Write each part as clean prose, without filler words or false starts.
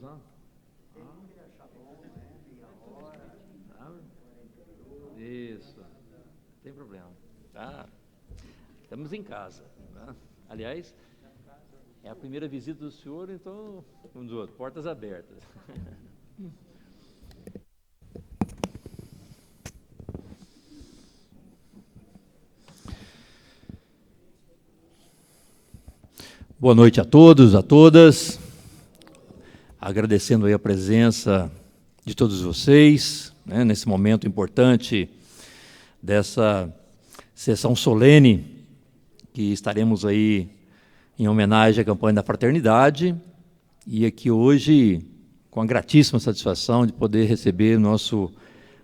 não? Isso, não tem problema. Tá. Estamos em casa, né? Aliás, é a primeira visita do senhor, então, vamos dizer, portas abertas. Boa noite a todos, a todas. Agradecendo aí a presença de todos vocês, né, nesse momento importante dessa sessão solene que estaremos aí em homenagem à campanha da fraternidade, e aqui hoje com a gratíssima satisfação de poder receber o nosso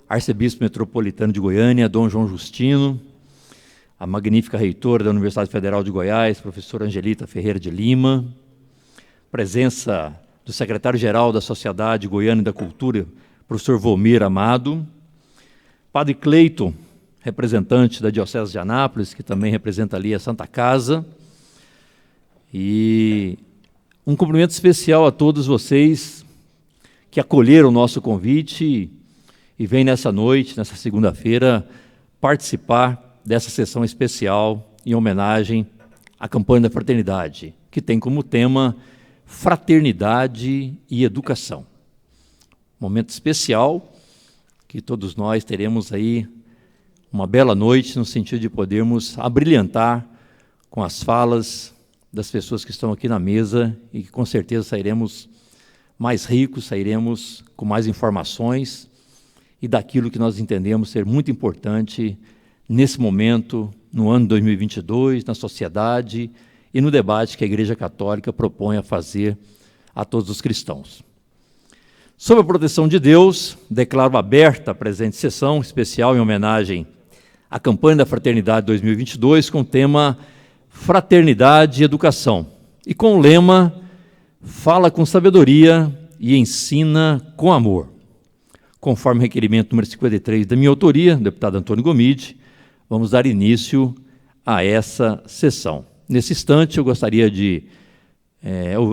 arcebispo metropolitano de Goiânia, Dom João Justino, a magnífica reitora da Universidade Federal de Goiás, professora Angelita Ferreira de Lima, presença do secretário-geral da Sociedade Goiana da Cultura, professor Volmir Amado, padre Cleiton, representante da Diocese de Anápolis, que também representa ali a Santa Casa, e um cumprimento especial a todos vocês que acolheram o nosso convite e vêm nessa noite, nessa segunda-feira, participar dessa sessão especial em homenagem à campanha da fraternidade, que tem como tema fraternidade e educação. Momento especial que todos nós teremos aí uma bela noite no sentido de podermos abrilhantar com as falas das pessoas que estão aqui na mesa e que com certeza sairemos mais ricos, sairemos com mais informações e daquilo que nós entendemos ser muito importante nesse momento, no ano 2022, na sociedade e no debate que a Igreja Católica propõe a fazer a todos os cristãos. Sob a proteção de Deus, declaro aberta a presente sessão especial em homenagem à campanha da Fraternidade 2022 com o tema Fraternidade e Educação e com o lema Fala com sabedoria e ensina com amor. Conforme o requerimento número 53 da minha autoria, deputado Antônio Gomide, vamos dar início a essa sessão. Nesse instante, eu gostaria de...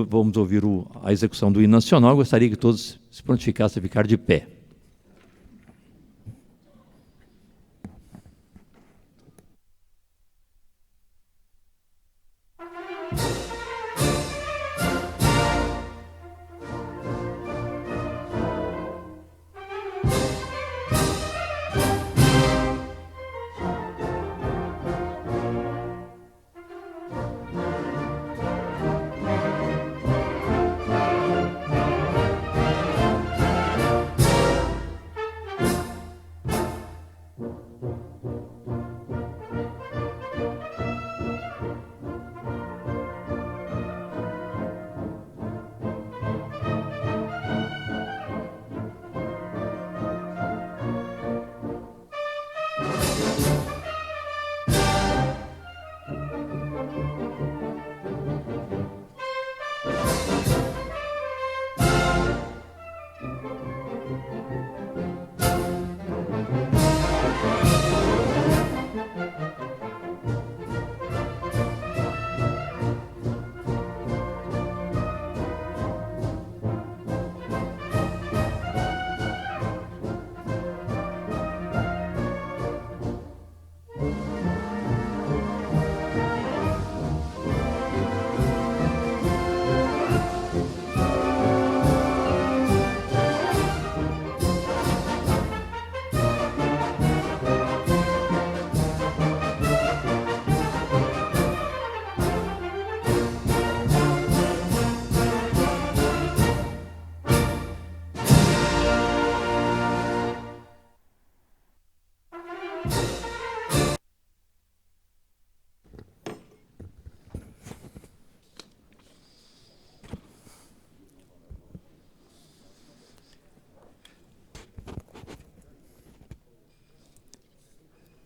vamos ouvir a execução do hino nacional. Eu gostaria que todos se prontificassem a ficar de pé.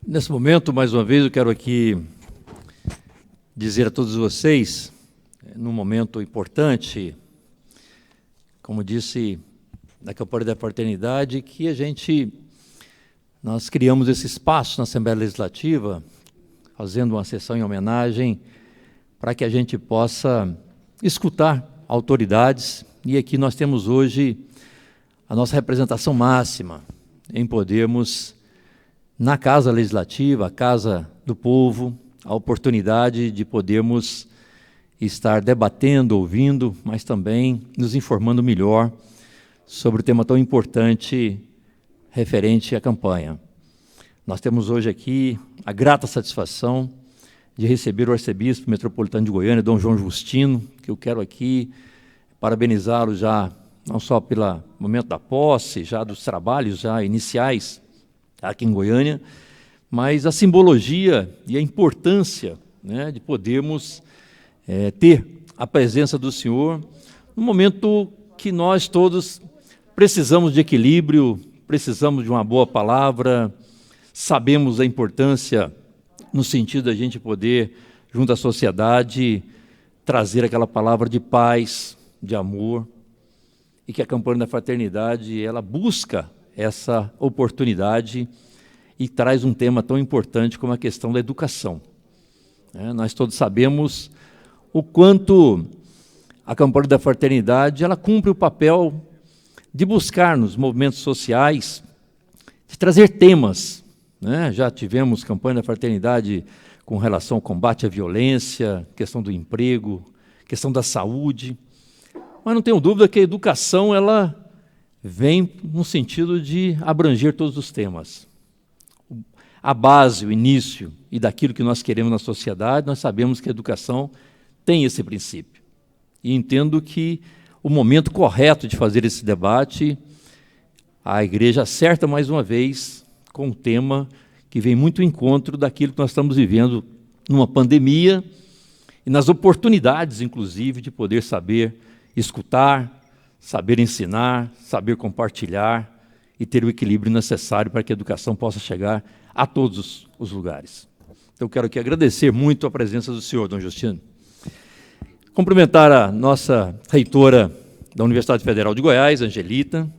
Nesse momento, mais uma vez, eu quero aqui dizer a todos vocês, num momento importante, como disse, da campanha da fraternidade, que nós criamos esse espaço na Assembleia Legislativa, fazendo uma sessão em homenagem, para que a gente possa escutar autoridades e aqui nós temos hoje a nossa representação máxima em podermos, na Casa Legislativa, a Casa do Povo, a oportunidade de podermos estar debatendo, ouvindo, mas também nos informando melhor sobre o tema tão importante referente à campanha. Nós temos hoje aqui a grata satisfação de receber o arcebispo metropolitano de Goiânia, Dom João Justino, que eu quero aqui parabenizá-lo já, não só pelo momento da posse, já dos trabalhos já iniciais aqui em Goiânia, mas a simbologia e a importância, né, de podermos ter a presença do Senhor no momento que nós todos precisamos de equilíbrio, precisamos de uma boa palavra, sabemos a importância no sentido da gente poder, junto à sociedade, trazer aquela palavra de paz, de amor, e que a campanha da fraternidade, ela busca essa oportunidade e traz um tema tão importante como a questão da educação. Nós todos sabemos o quanto a campanha da fraternidade, ela cumpre o papel de buscar nos movimentos sociais, de trazer temas, né? Já tivemos campanha da fraternidade com relação ao combate à violência, questão do emprego, questão da saúde, mas não tenho dúvida que a educação ela vem no sentido de abranger todos os temas. A base, o início e daquilo que nós queremos na sociedade, nós sabemos que a educação tem esse princípio. E entendo que o momento correto de fazer esse debate, a igreja acerta mais uma vez com um tema que vem muito ao encontro daquilo que nós estamos vivendo numa pandemia e nas oportunidades, inclusive, de poder saber escutar, saber ensinar, saber compartilhar e ter o equilíbrio necessário para que a educação possa chegar a todos os lugares. Então, quero aqui agradecer muito a presença do senhor, Dom Justino. Cumprimentar a nossa reitora da Universidade Federal de Goiás, Angelita,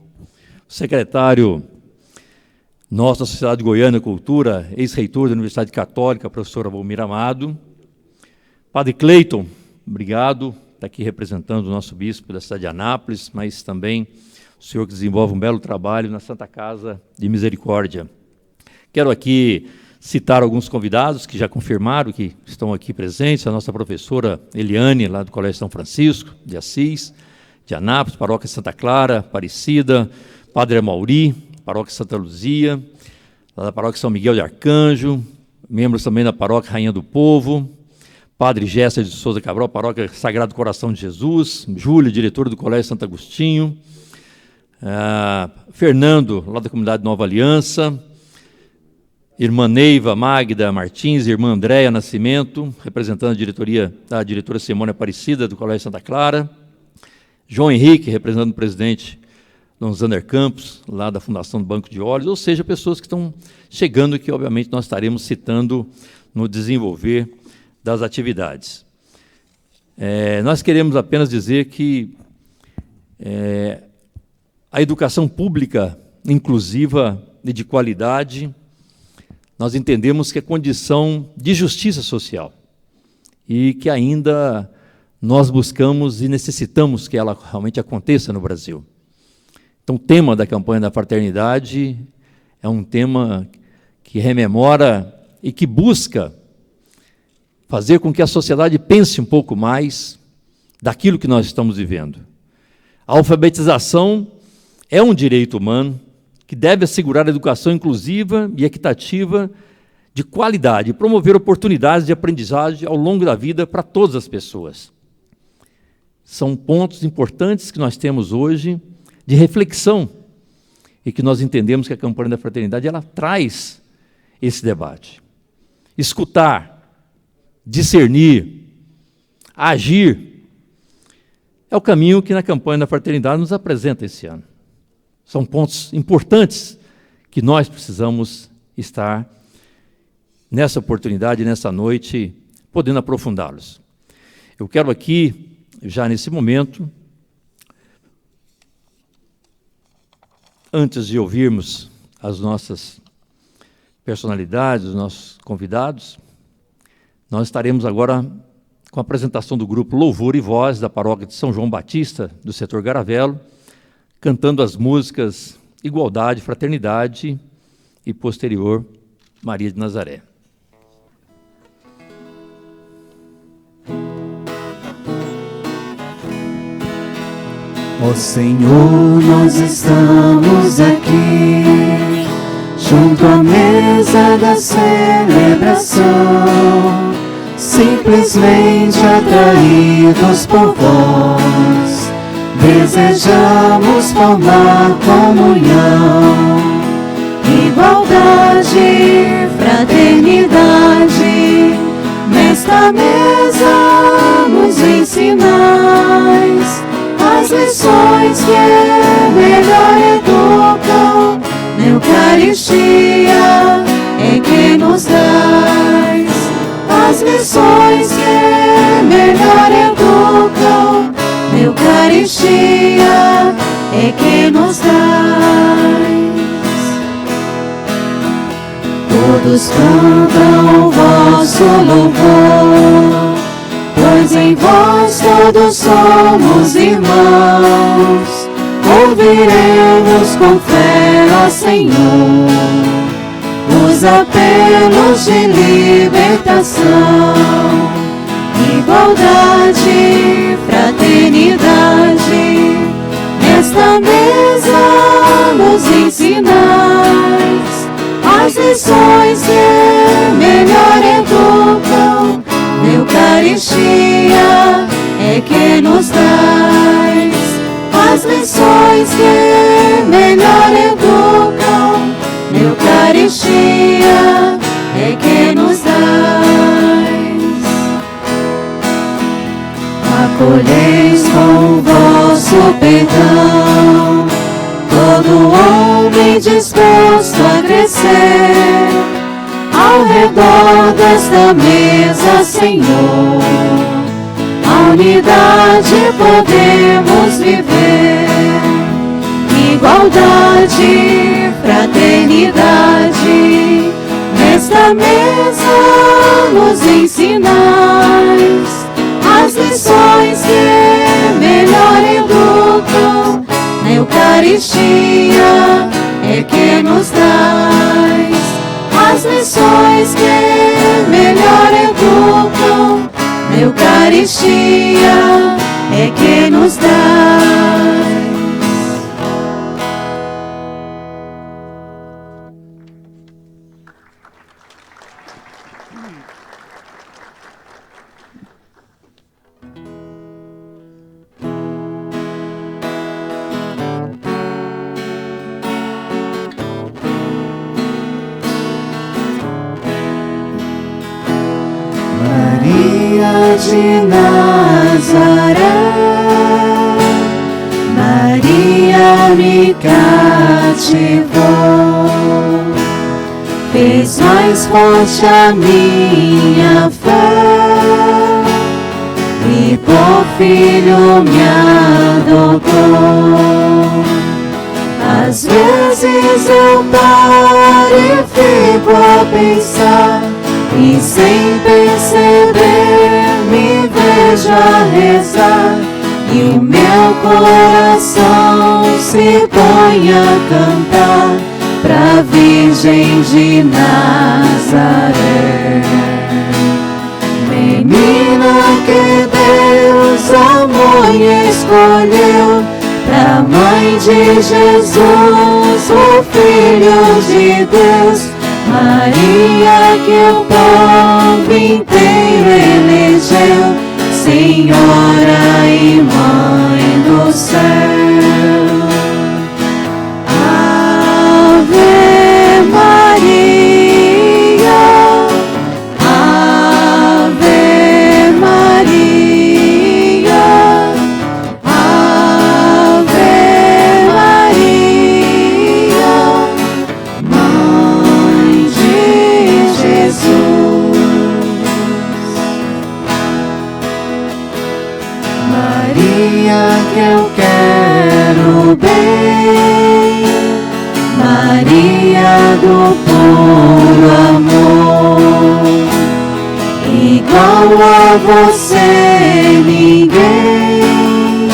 o secretário nosso da Sociedade Goiana Cultura, ex-reitor da Universidade Católica, professor Valmir Amado, Padre Cleiton, obrigado, está aqui representando o nosso bispo da cidade de Anápolis, mas também o senhor que desenvolve um belo trabalho na Santa Casa de Misericórdia. Quero aqui citar alguns convidados que já confirmaram que estão aqui presentes, a nossa professora Eliane, lá do Colégio São Francisco, de Assis, de Anápolis, Paróquia Santa Clara, Aparecida, Padre Amauri, Paróquia Santa Luzia, lá da Paróquia São Miguel de Arcanjo, membros também da Paróquia Rainha do Povo, Padre Gessa de Souza Cabral, Paróquia Sagrado Coração de Jesus, Júlio, diretor do Colégio Santo Agostinho, Fernando, lá da Comunidade Nova Aliança, Irmã Neiva Magda Martins, Irmã Andréia Nascimento, representando a diretora Simone Aparecida, do Colégio Santa Clara, João Henrique, representando o presidente Dom Zander Campos, lá da Fundação do Banco de Olhos, ou seja, pessoas que estão chegando que, obviamente, nós estaremos citando no desenvolver das atividades. Nós queremos apenas dizer que a educação pública inclusiva e de qualidade, nós entendemos que é condição de justiça social e que ainda nós buscamos e necessitamos que ela realmente aconteça no Brasil. Então, o tema da campanha da fraternidade é um tema que rememora e que busca fazer com que a sociedade pense um pouco mais daquilo que nós estamos vivendo. A alfabetização é um direito humano que deve assegurar a educação inclusiva e equitativa de qualidade e promover oportunidades de aprendizagem ao longo da vida para todas as pessoas. São pontos importantes que nós temos hoje de reflexão e que nós entendemos que a campanha da fraternidade ela traz esse debate. Escutar, discernir, agir, é o caminho que na campanha da fraternidade nos apresenta esse ano. São pontos importantes que nós precisamos estar nessa oportunidade, nessa noite, podendo aprofundá-los. Eu quero aqui, já nesse momento, antes de ouvirmos as nossas personalidades, os nossos convidados, nós estaremos agora com a apresentação do grupo Louvor e Voz, da paróquia de São João Batista, do setor Garavelo, cantando as músicas Igualdade, Fraternidade e, posterior, Maria de Nazaré. Ó Senhor, nós estamos aqui, junto à mesa da celebração, simplesmente atraídos por vós, desejamos formar comunhão, igualdade, fraternidade, nesta mesa nos ensinais as lições que melhor educam, na Eucaristia é que nos dais. As lições que melhor educam, na Eucaristia é que nos dais. Todos cantam o vosso louvor, pois em vós todos somos irmãos. Ouviremos com fé, ó Senhor, os apelos de libertação, igualdade, fraternidade, nesta mesa nos ensinais as lições que melhor educam, na Eucaristia é que nos dais. As lições que melhor educam, na Eucaristia é que nos dais. Acolheis com o vosso perdão todo homem disposto a crescer ao redor desta mesa, Senhor. A unidade podemos viver, igualdade, fraternidade, nesta mesa nos ensinais as lições que melhor educam, na Eucaristia é que nos dais. As lições que melhor educam, na Eucaristia é que nos dais. Maria de Nazaré, Maria me cativou, fez mais forte a minha fé e por filho me adotou. Às vezes eu paro e fico a pensar, e sem perceber me vejo a rezar, e o meu coração se põe a cantar pra Virgem de Nazaré. Menina que Deus amou e escolheu, pra Mãe de Jesus, o Filho de Deus. Maria que o povo inteiro elegeu, Senhora e Mãe do céu. Ave Maria, Ave Maria, Ave Maria, Mãe de Jesus. você ninguém,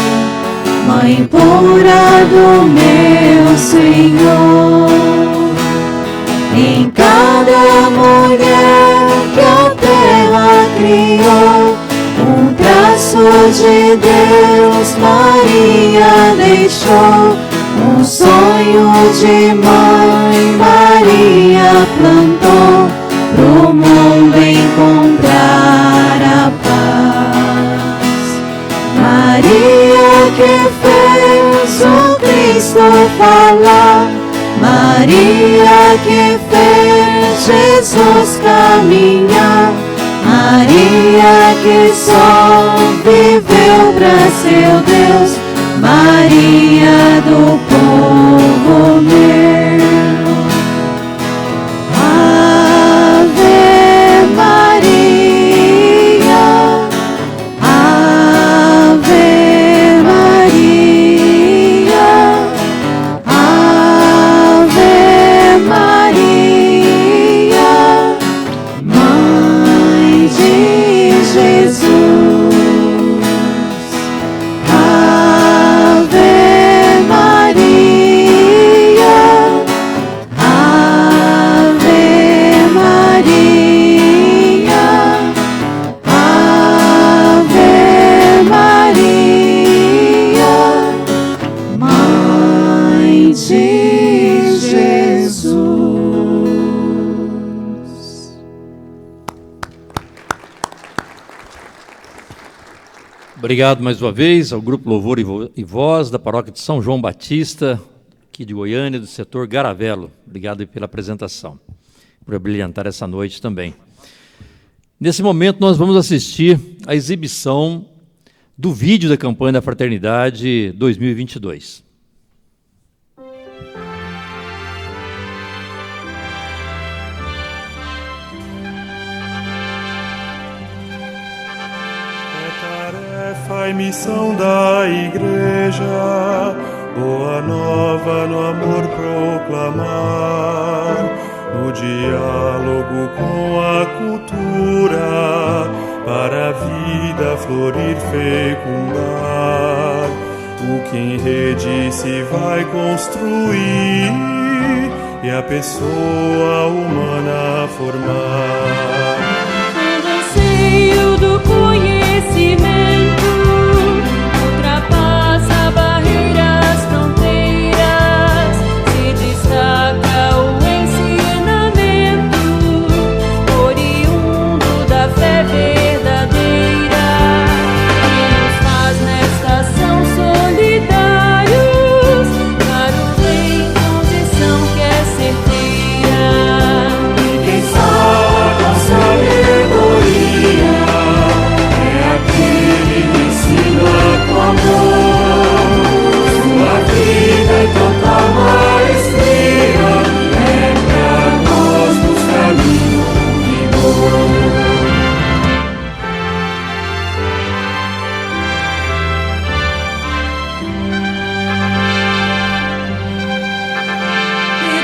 Mãe pura do meu Senhor. Em cada mulher que a terra criou, um traço de Deus Maria deixou. Um sonho de mãe Maria plantou, pro mundo encontrar a paz. Maria que fez o Cristo falar, Maria que fez Jesus caminhar, Maria que só viveu pra seu Deus, Maria do povo meu. Ave Maria, Ave Maria, Ave Maria, Mãe de Jesus. Obrigado mais uma vez ao Grupo Louvor e Voz da Paróquia de São João Batista, aqui de Goiânia, do setor Garavelo. Obrigado pela apresentação, por brilhantar essa noite também. Nesse momento nós vamos assistir à exibição do vídeo da campanha da Fraternidade 2022. A missão da Igreja, boa nova no amor proclamar, no diálogo com a cultura, para a vida florir, fecundar. O que em rede se vai construir e a pessoa humana formar. O anseio do conhecimento ultrapassa barreiras, fronteiras, se destaca o ensinamento oriundo da fé verdadeira, que nos faz nesta ação solidários para o bem, condição que é certeira. E quem fala com sabedoria é aquele que ensina com amor. Sua vida é total maestria, é pra nós nos caminhos vigor.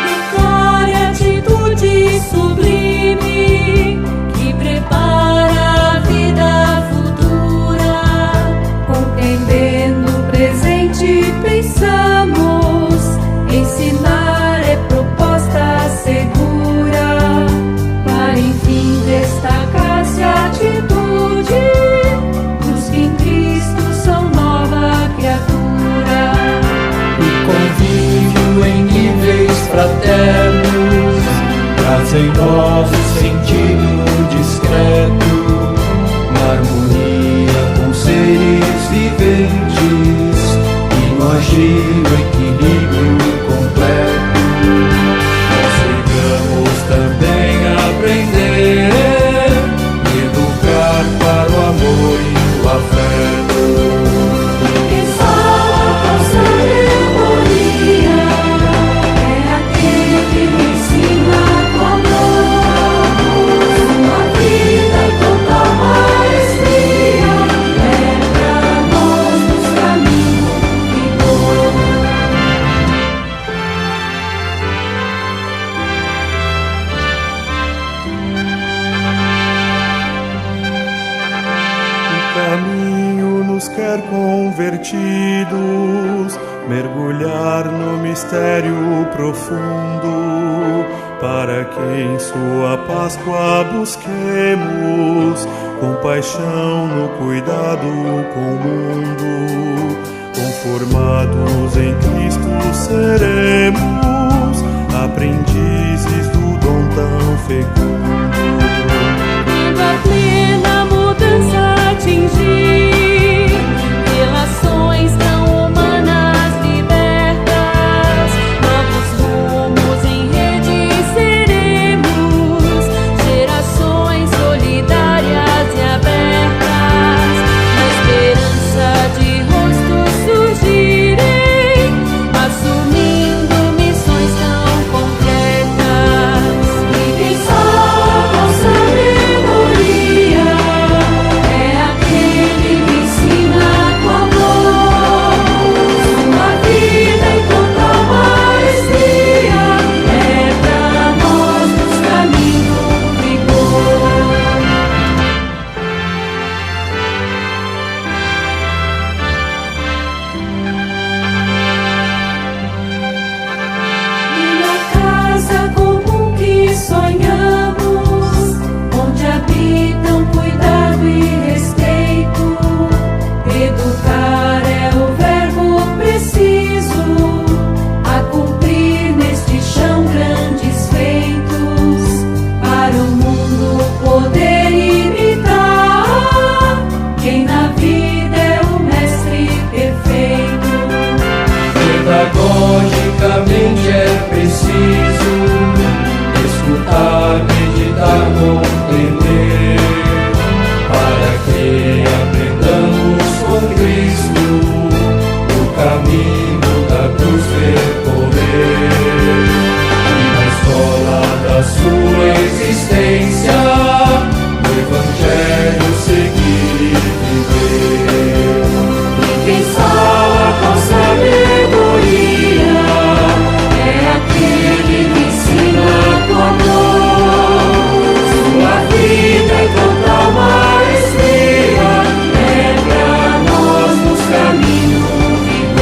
Educar é atitude sublime que prepara a vida futura. Compreendendo o presente, pensamos. Ensinar é proposta segura para enfim destacar-se a atitude dos que em Cristo são nova criatura. O convívio em níveis fraternos traz em nós o sentido discreto, na harmonia com seres viventes e no agir o equilíbrio completo. Nós chegamos também a aprender e educar para o amor e o afeto. Quem fala com sabedoria é aquele que ensina com amor. Sua vida é total maestria, é pra nós nos caminhos vigor. sentidos, mergulhar no mistério profundo, para que em sua Páscoa busquemos compaixão no cuidado com o mundo. Conformados em Cristo seremos, aprendizes do dom tão fecundo. Quando a plena mudança atingir, relações tão humanas libertas, novos rumos em rede seremos, gerações solidárias e abertas, na esperança de rostos surgirem, assumindo missões tão concretas. E quem só com sabedoria é aquele que ensina com amor. Sua vida em total maestria é pra nós nos caminhos vigor. E na casa comum que sonhamos, onde habitam cuidado e respeito, educar é o verbo preciso a cumprir neste chão grandes feitos, para o mundo poder imitar quem na vida é o mestre perfeito. Pedagogicamente é preciso escutar, meditar, compreender, para que aprendamos com Cristo o caminho da cruz percorrer. E na escola da sua existência, o Evangelho seguir e viver. E quem fala com sabedoria é aquele que ensina com amor. Sua vida em total maestria é pra nós nos caminhos vigor.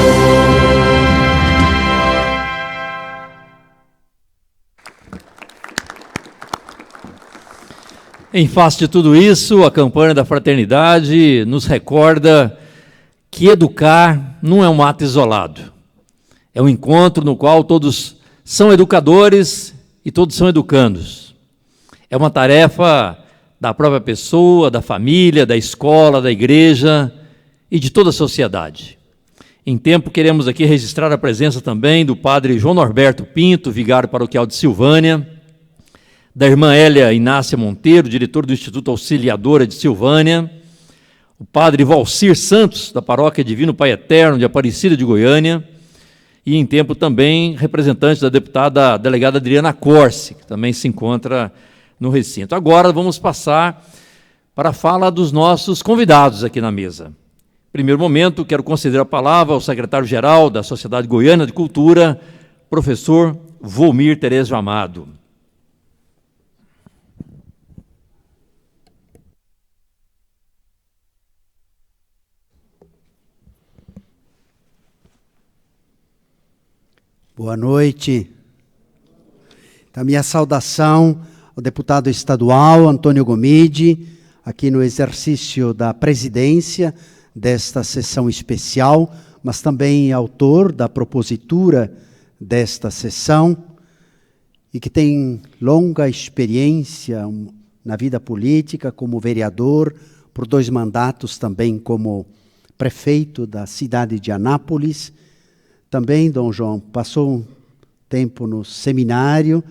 Em face de tudo isso, a campanha da fraternidade nos recorda que educar não é um ato isolado. É um encontro no qual todos são educadores e todos são educandos. É uma tarefa da própria pessoa, da família, da escola, da igreja e de toda a sociedade. Em tempo, queremos aqui registrar a presença também do padre João Norberto Pinto, vigário paroquial de Silvânia, da irmã Hélia Inácia Monteiro, diretor do Instituto Auxiliadora de Silvânia, o padre Valcir Santos, da Paróquia Divino Pai Eterno de Aparecida de Goiânia, e em tempo também representante da deputada delegada Adriana Corsi, que também se encontra no recinto. Agora vamos passar para a fala dos nossos convidados aqui na mesa. Em primeiro momento, quero conceder a palavra ao secretário-geral da Sociedade Goiana de Cultura, professor Volmir Terésio Amado. Boa noite. Então, minha saudação ao deputado estadual Antônio Gomide, aqui no exercício da presidência desta sessão especial, mas também autor da propositura desta sessão e que tem longa experiência na vida política como vereador, por 2 mandatos também como prefeito da cidade de Anápolis. Também, Dom João, passou um tempo no seminário.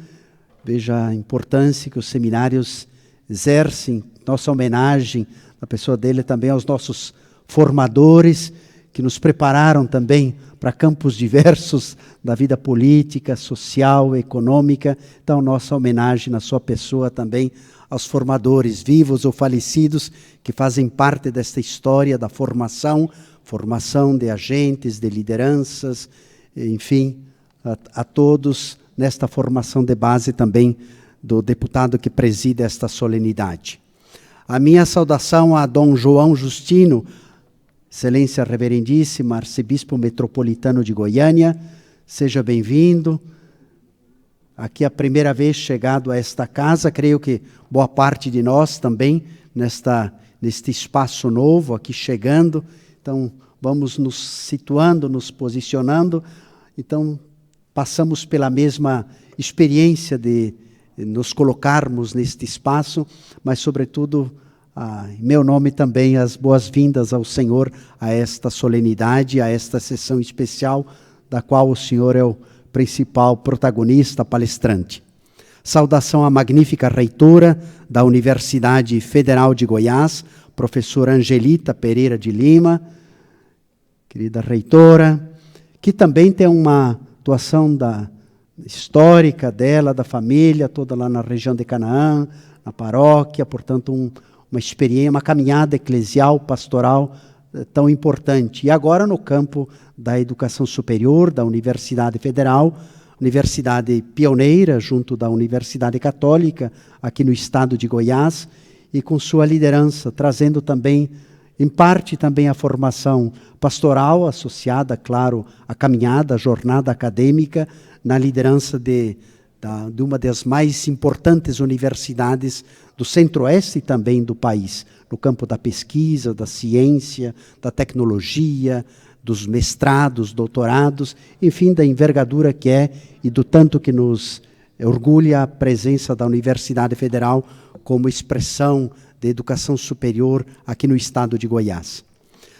Veja a importância que os seminários exercem. Nossa homenagem, na pessoa dele, também aos nossos formadores, que nos prepararam também para campos diversos da vida política, social, econômica. Então, nossa homenagem na sua pessoa também aos formadores vivos ou falecidos que fazem parte desta história da formação de agentes, de lideranças, enfim, a todos nesta formação de base também do deputado que preside esta solenidade. A minha saudação a Dom João Justino, Excelência Reverendíssima, Arcebispo Metropolitano de Goiânia, seja bem-vindo. Aqui é a primeira vez chegado a esta casa, creio que boa parte de nós também, neste espaço novo, aqui chegando. Então, vamos nos situando, nos posicionando. Então, passamos pela mesma experiência de nos colocarmos neste espaço, mas, sobretudo, em meu nome também, as boas-vindas ao Senhor a esta solenidade, a esta sessão especial, da qual o Senhor é o principal protagonista, palestrante. Saudação à magnífica reitora da Universidade Federal de Goiás, professora Angelita Pereira de Lima, querida reitora, que também tem uma atuação histórica dela, da família, toda lá na região de Canaã, na paróquia, portanto, uma experiência, uma caminhada eclesial, pastoral tão importante. E agora no campo da educação superior, da Universidade Federal, universidade pioneira junto da Universidade Católica, aqui no estado de Goiás, e com sua liderança, trazendo também, em parte também a formação pastoral, associada, claro, à caminhada, à jornada acadêmica, na liderança de uma das mais importantes universidades do centro-oeste e também do país, no campo da pesquisa, da ciência, da tecnologia, dos mestrados, doutorados, enfim, da envergadura que é e do tanto que nos orgulha a presença da Universidade Federal como expressão de educação superior aqui no estado de Goiás.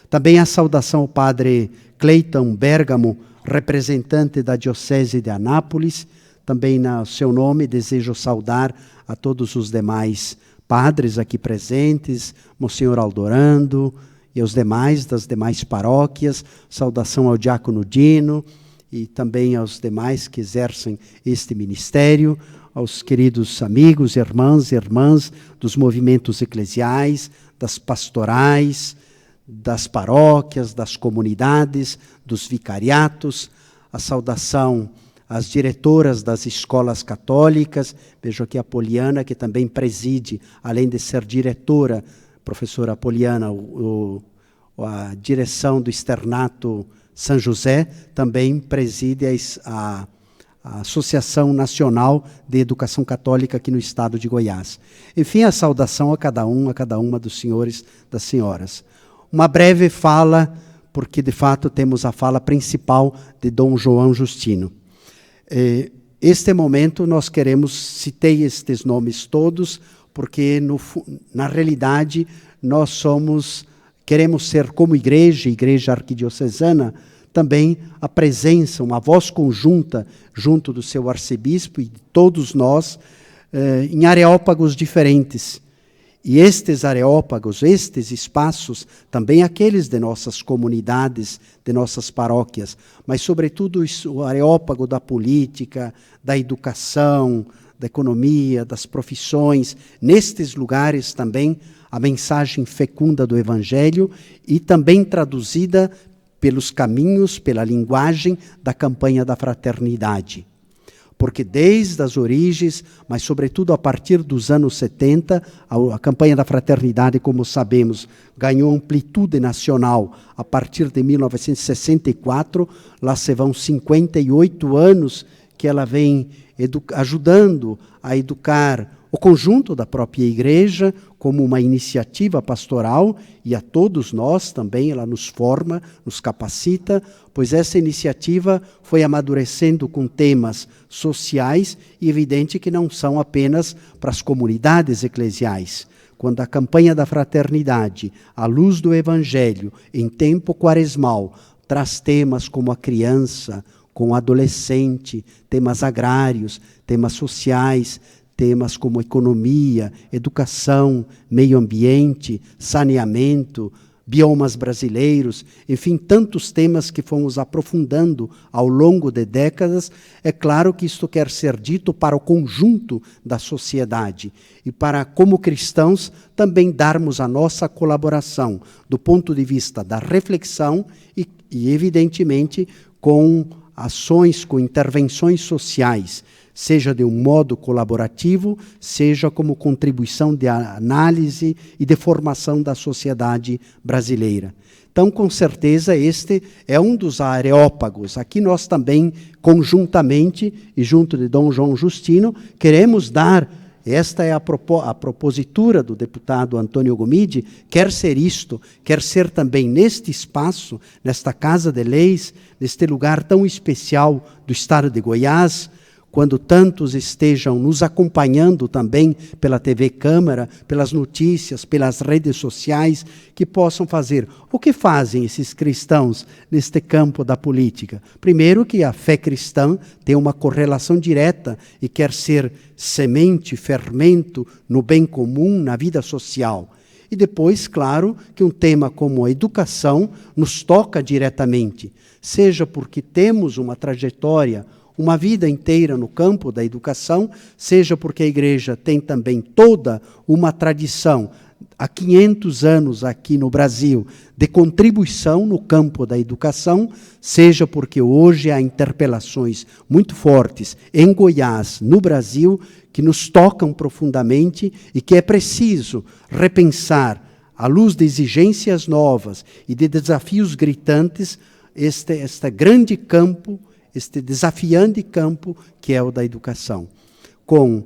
Também a saudação ao padre Cleiton Bergamo, representante da Diocese de Anápolis. Também no seu nome desejo saudar a todos os demais padres aqui presentes, Monsenhor Aldorando e os demais das demais paróquias. Saudação ao diácono Dino e também aos demais que exercem este ministério, aos queridos amigos, irmãs e irmãs dos movimentos eclesiais, das pastorais, das paróquias, das comunidades, dos vicariatos. A saudação às diretoras das escolas católicas. Vejo aqui a Poliana, que também preside, além de ser diretora, professora Poliana, a direção do Externato São José, também preside a Associação Nacional de Educação Católica aqui no estado de Goiás. Enfim, a saudação a cada uma dos senhores e das senhoras. Uma breve fala, porque de fato temos a fala principal de Dom João Justino. Este momento nós citei estes nomes todos, porque na realidade nós queremos ser como igreja arquidiocesana, também a presença, uma voz conjunta junto do seu arcebispo e de todos nós em areópagos diferentes. E estes areópagos, estes espaços, também aqueles de nossas comunidades, de nossas paróquias, mas sobretudo o areópago da política, da educação, da economia, das profissões, nestes lugares também a mensagem fecunda do Evangelho e também traduzida pelos caminhos, pela linguagem da campanha da fraternidade. Porque desde as origens, mas sobretudo a partir dos anos 70, a campanha da fraternidade, como sabemos, ganhou amplitude nacional a partir de 1964, lá se vão 58 anos que ela vem ajudando a educar o conjunto da própria igreja como uma iniciativa pastoral, e a todos nós também ela nos forma, nos capacita, pois essa iniciativa foi amadurecendo com temas sociais e evidente que não são apenas para as comunidades eclesiais. Quando a campanha da fraternidade, à luz do Evangelho, em tempo quaresmal, traz temas como a criança, com o adolescente, temas agrários, temas sociais, temas como economia, educação, meio ambiente, saneamento, biomas brasileiros, enfim, tantos temas que fomos aprofundando ao longo de décadas. É claro que isto quer ser dito para o conjunto da sociedade e para, como cristãos, também darmos a nossa colaboração do ponto de vista da reflexão e evidentemente, com ações, com intervenções sociais, seja de um modo colaborativo, seja como contribuição de análise e de formação da sociedade brasileira. Então, com certeza, este é um dos areópagos. Aqui nós também, conjuntamente, e junto de Dom João Justino, queremos dar, esta é a propositura do deputado Antônio Gomide, quer ser isto, quer ser também neste espaço, nesta Casa de Leis, neste lugar tão especial do Estado de Goiás, quando tantos estejam nos acompanhando também pela TV Câmara, pelas notícias, pelas redes sociais, que possam fazer. O que fazem esses cristãos neste campo da política? Primeiro, que a fé cristã tem uma correlação direta e quer ser semente, fermento no bem comum, na vida social. E depois, claro, que um tema como a educação nos toca diretamente, seja porque temos uma trajetória, uma vida inteira no campo da educação, seja porque a igreja tem também toda uma tradição, há 500 anos aqui no Brasil, de contribuição no campo da educação, seja porque hoje há interpelações muito fortes em Goiás, no Brasil, que nos tocam profundamente e que é preciso repensar, à luz de exigências novas e de desafios gritantes, este grande campo, este desafiante campo que é o da educação. Com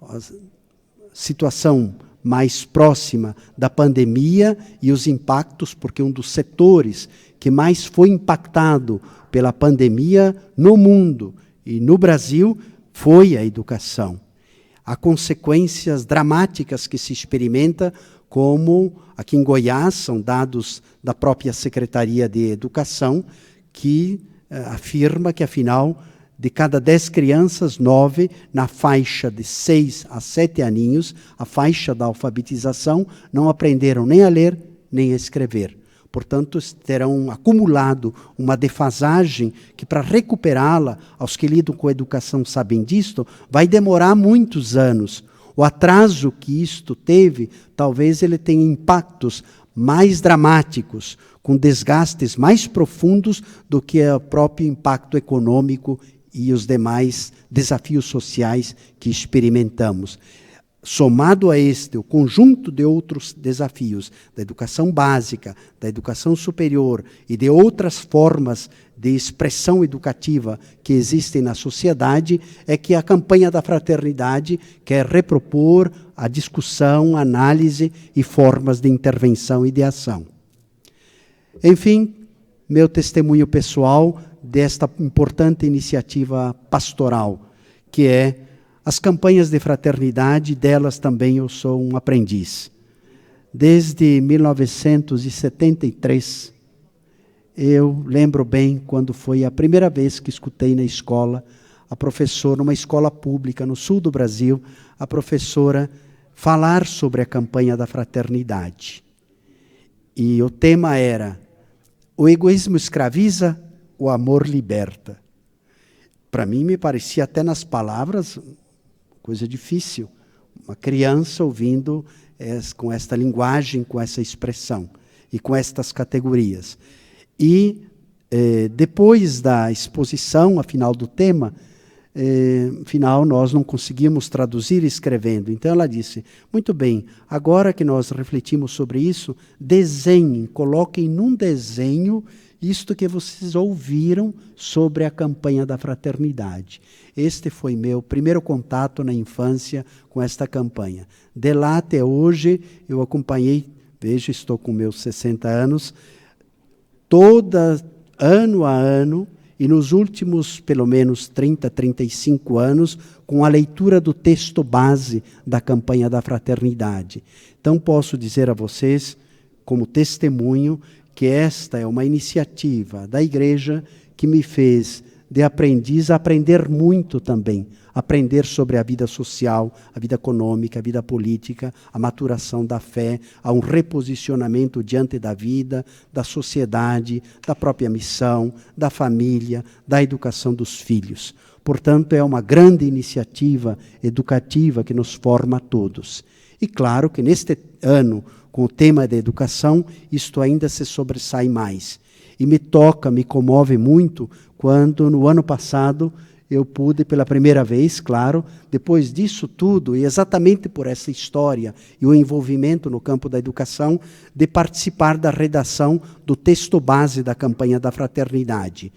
a situação mais próxima da pandemia e os impactos, porque um dos setores que mais foi impactado pela pandemia no mundo e no Brasil foi a educação. Há consequências dramáticas que se experimenta, como aqui em Goiás, são dados da própria Secretaria de Educação, que afirma que, afinal, de cada 10 crianças, 9, na faixa de 6 a 7 aninhos, a faixa da alfabetização, não aprenderam nem a ler, nem a escrever. Portanto, terão acumulado uma defasagem que, para recuperá-la, aos que lidam com a educação sabem disto, vai demorar muitos anos. O atraso que isto teve, talvez ele tenha impactos mais dramáticos, com desgastes mais profundos do que o próprio impacto econômico e os demais desafios sociais que experimentamos. Somado a este, o conjunto de outros desafios, da educação básica, da educação superior e de outras formas de expressão educativa que existem na sociedade, é que a campanha da fraternidade quer repropor a discussão, análise e formas de intervenção e de ação. Enfim, meu testemunho pessoal desta importante iniciativa pastoral, que é as campanhas de fraternidade, delas também eu sou um aprendiz. Desde 1973, eu lembro bem quando foi a primeira vez que escutei na escola, a professora, numa escola pública no sul do Brasil, a professora falar sobre a campanha da fraternidade. E o tema era: o egoísmo escraviza, o amor liberta. Para mim, me parecia até nas palavras coisa difícil. Uma criança ouvindo com esta linguagem, com essa expressão e com estas categorias. E depois da exposição, afinal do tema, afinal nós não conseguimos traduzir escrevendo. Então ela disse: muito bem, agora que nós refletimos sobre isso, desenhem, coloquem num desenho isto que vocês ouviram sobre a campanha da fraternidade. Este foi meu primeiro contato na infância com esta campanha. De lá até hoje, eu acompanhei, veja, estou com meus 60 anos, ano a ano, e nos últimos, pelo menos, 30, 35 anos, com a leitura do texto base da campanha da fraternidade. Então, posso dizer a vocês, como testemunho, que esta é uma iniciativa da igreja que me fez, de aprendiz, aprender muito também. Aprender sobre a vida social, a vida econômica, a vida política, a maturação da fé, a um reposicionamento diante da vida, da sociedade, da própria missão, da família, da educação dos filhos. Portanto, é uma grande iniciativa educativa que nos forma a todos. E claro que neste ano, com o tema da educação, isto ainda se sobressai mais. E me toca, me comove muito, quando no ano passado eu pude pela primeira vez, claro, depois disso tudo, e exatamente por essa história e o envolvimento no campo da educação, de participar da redação do texto base da campanha da fraternidade.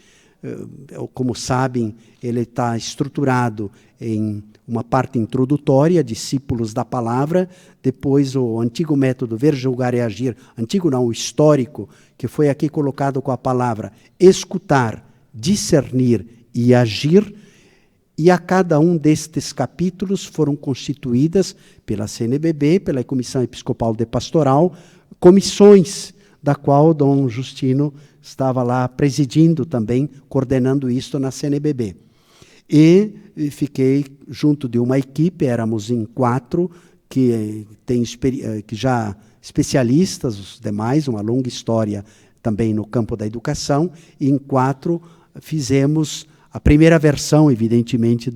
Como sabem, ele está estruturado em uma parte introdutória, discípulos da palavra, depois o antigo método ver, julgar e agir, antigo não, o histórico, que foi aqui colocado com a palavra escutar, discernir e agir, e a cada um destes capítulos foram constituídas pela CNBB, pela Comissão Episcopal de Pastoral, comissões, da qual Dom Justino estava lá presidindo também, coordenando isto na CNBB. E fiquei junto de uma equipe, éramos em 4, que já especialistas, os demais, uma longa história também no campo da educação, e em 4 fizemos a primeira versão, evidentemente,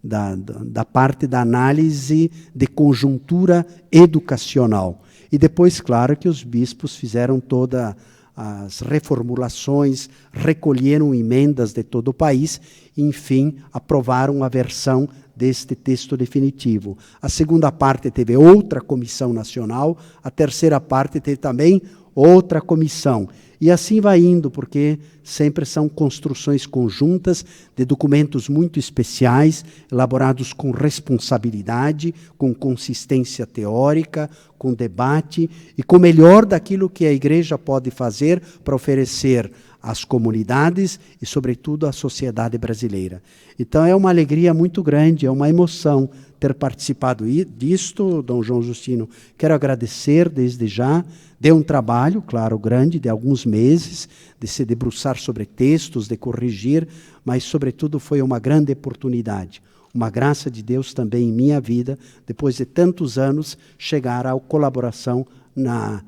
da parte da análise de conjuntura educacional. E depois, claro, que os bispos fizeram todas as reformulações, recolheram emendas de todo o país e, enfim, aprovaram a versão deste texto definitivo. A segunda parte teve outra comissão nacional, a terceira parte teve também outra comissão. E assim vai indo, porque sempre são construções conjuntas de documentos muito especiais, elaborados com responsabilidade, com consistência teórica, com debate e com o melhor daquilo que a Igreja pode fazer para oferecer às comunidades e, sobretudo, à sociedade brasileira. Então, é uma alegria muito grande, é uma emoção ter participado disto, Dom João Justino. Quero agradecer desde já. Deu um trabalho, claro, grande, de alguns meses, de se debruçar sobre textos, de corrigir, mas, sobretudo, foi uma grande oportunidade. Uma graça de Deus também em minha vida, depois de tantos anos, chegar à colaboração na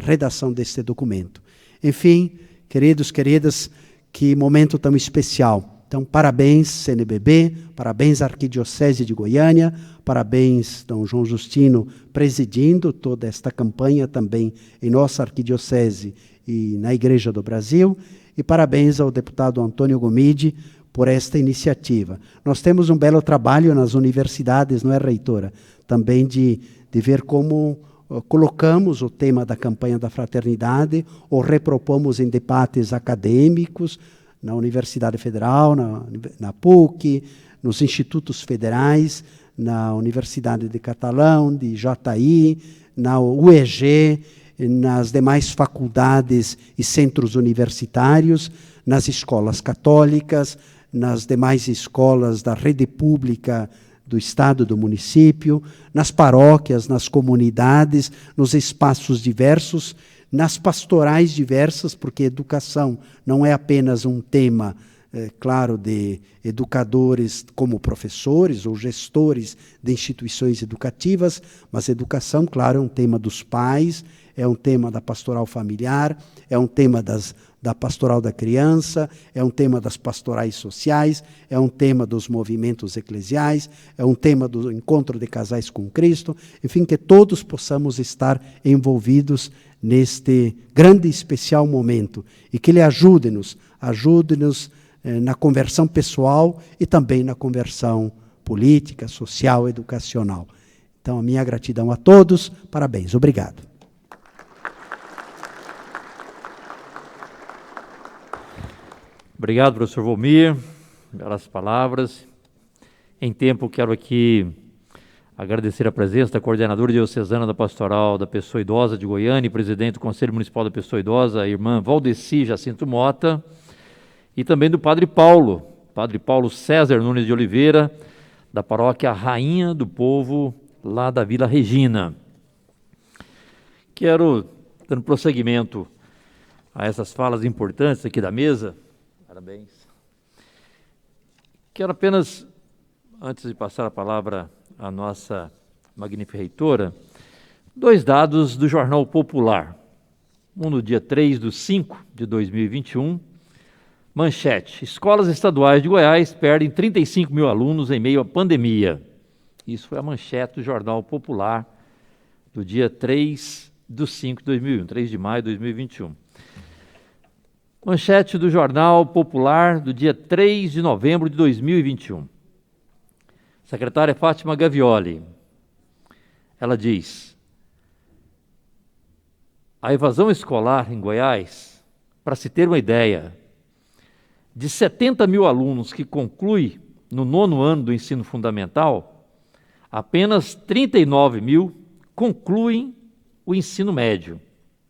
redação deste documento. Enfim, queridos, queridas, que momento tão especial. Então, parabéns, CNBB, parabéns, Arquidiocese de Goiânia, parabéns, Dom João Justino, presidindo toda esta campanha também em nossa Arquidiocese e na Igreja do Brasil, e parabéns ao deputado Antônio Gomide por esta iniciativa. Nós temos um belo trabalho nas universidades, não é, reitora? Também de ver como colocamos o tema da campanha da fraternidade ou repropomos em debates acadêmicos, na Universidade Federal, na PUC, nos institutos federais, na Universidade de Catalão, de JI, na UEG, nas demais faculdades e centros universitários, nas escolas católicas, nas demais escolas da rede pública do Estado, do município, nas paróquias, nas comunidades, nos espaços diversos, nas pastorais diversas, porque educação não é apenas um tema, claro, de educadores como professores ou gestores de instituições educativas, mas educação, claro, é um tema dos pais, é um tema da pastoral familiar, é um tema da pastoral da criança, é um tema das pastorais sociais, é um tema dos movimentos eclesiais, é um tema do encontro de casais com Cristo, enfim, que todos possamos estar envolvidos neste grande e especial momento, e que Ele ajude-nos na conversão pessoal e também na conversão política, social, educacional. Então, a minha gratidão a todos, parabéns, obrigado. Obrigado, professor Volmir, pelas palavras. Em tempo, quero aqui agradecer a presença da coordenadora diocesana da Pastoral da Pessoa Idosa de Goiânia e presidente do Conselho Municipal da Pessoa Idosa, a irmã Valdeci Jacinto Mota, e também do Padre Paulo César Nunes de Oliveira, da paróquia Rainha do Povo, lá da Vila Regina. Quero, dando prosseguimento a essas falas importantes aqui da mesa, parabéns. Quero apenas, antes de passar a palavra à nossa magnífica reitora, 2 dados do Jornal Popular. Um no dia 3/5/2021, manchete: escolas estaduais de Goiás perdem 35 mil alunos em meio à pandemia. Isso foi a manchete do Jornal Popular do dia 3/5/2021, 3 de maio de 2021. Manchete do Jornal Popular do dia 3 de novembro de 2021. Secretária Fátima Gavioli. Ela diz: a evasão escolar em Goiás, para se ter uma ideia, de 70 mil alunos que concluem no 9º ano do ensino fundamental, apenas 39 mil concluem o ensino médio,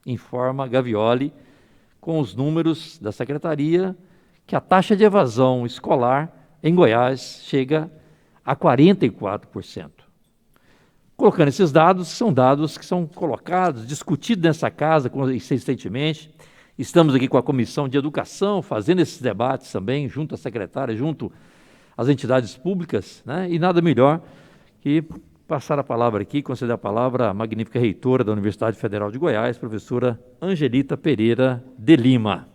informa Gavioli, com os números da Secretaria, que a taxa de evasão escolar em Goiás chega a 44%. Colocando esses dados, são dados que são colocados, discutidos nessa casa consistentemente. Estamos aqui com a Comissão de Educação, fazendo esses debates também, junto à secretária, junto às entidades públicas, né? E nada melhor que passar a palavra aqui, conceder a palavra à magnífica reitora da Universidade Federal de Goiás, professora Angelita Pereira de Lima.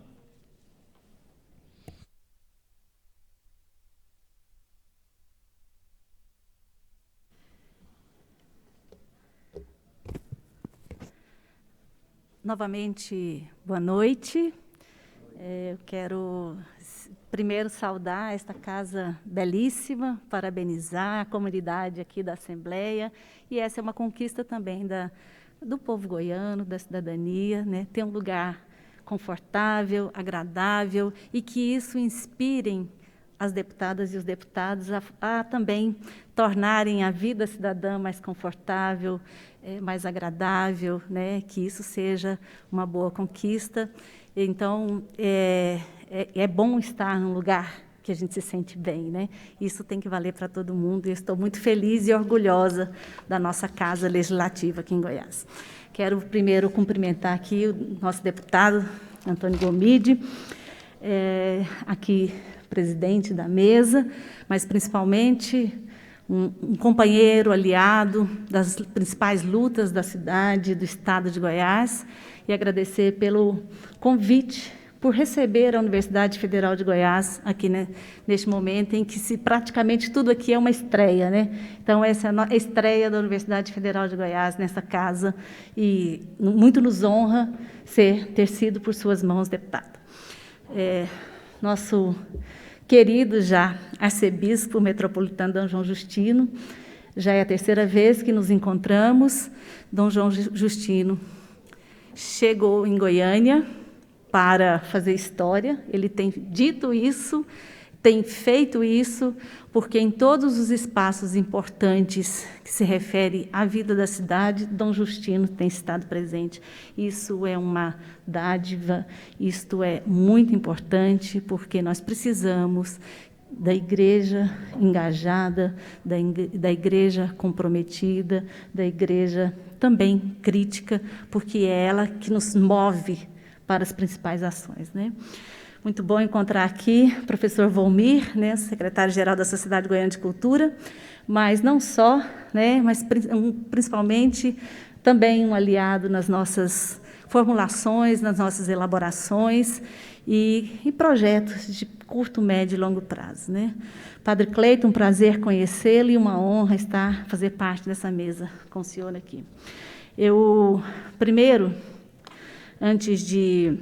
Novamente, boa noite. Eu quero primeiro saudar esta casa belíssima, parabenizar a comunidade aqui da Assembleia, e essa é uma conquista também do povo goiano, da cidadania, né? Ter um lugar confortável, agradável, e que isso inspire as deputadas e os deputados a também tornarem a vida cidadã mais confortável, mais agradável, né? Que isso seja uma boa conquista. Então, é bom estar num lugar que a gente se sente bem, né? Isso tem que valer para todo mundo, e eu estou muito feliz e orgulhosa da nossa Casa Legislativa aqui em Goiás. Quero primeiro cumprimentar aqui o nosso deputado, Antônio Gomide, aqui presidente da mesa, mas principalmente um companheiro, aliado das principais lutas da cidade, do estado de Goiás, e agradecer pelo convite, por receber a Universidade Federal de Goiás aqui, né, neste momento em que praticamente tudo aqui é uma estreia, né? Então, essa é a estreia da Universidade Federal de Goiás nessa casa, e muito nos honra ter sido por suas mãos, deputado. Nosso querido já arcebispo metropolitano Dom João Justino, já é a terceira vez que nos encontramos. Dom João Justino chegou em Goiânia para fazer história. Ele tem dito isso, tem feito isso, porque em todos os espaços importantes que se refere à vida da cidade, Dom Justino tem estado presente. Isso é uma dádiva, isto é muito importante, porque nós precisamos da igreja engajada, da igreja comprometida, da igreja também crítica, porque é ela que nos move para as principais ações, né? Muito bom encontrar aqui o professor Volmir, né, secretário-geral da Sociedade Goiana de Cultura, mas não só, né, mas principalmente também um aliado nas nossas formulações, nas nossas elaborações e projetos de curto, médio e longo prazo, né? Padre Cleiton, um prazer conhecê-lo e uma honra fazer parte dessa mesa com o senhor aqui. Eu, primeiro, antes de...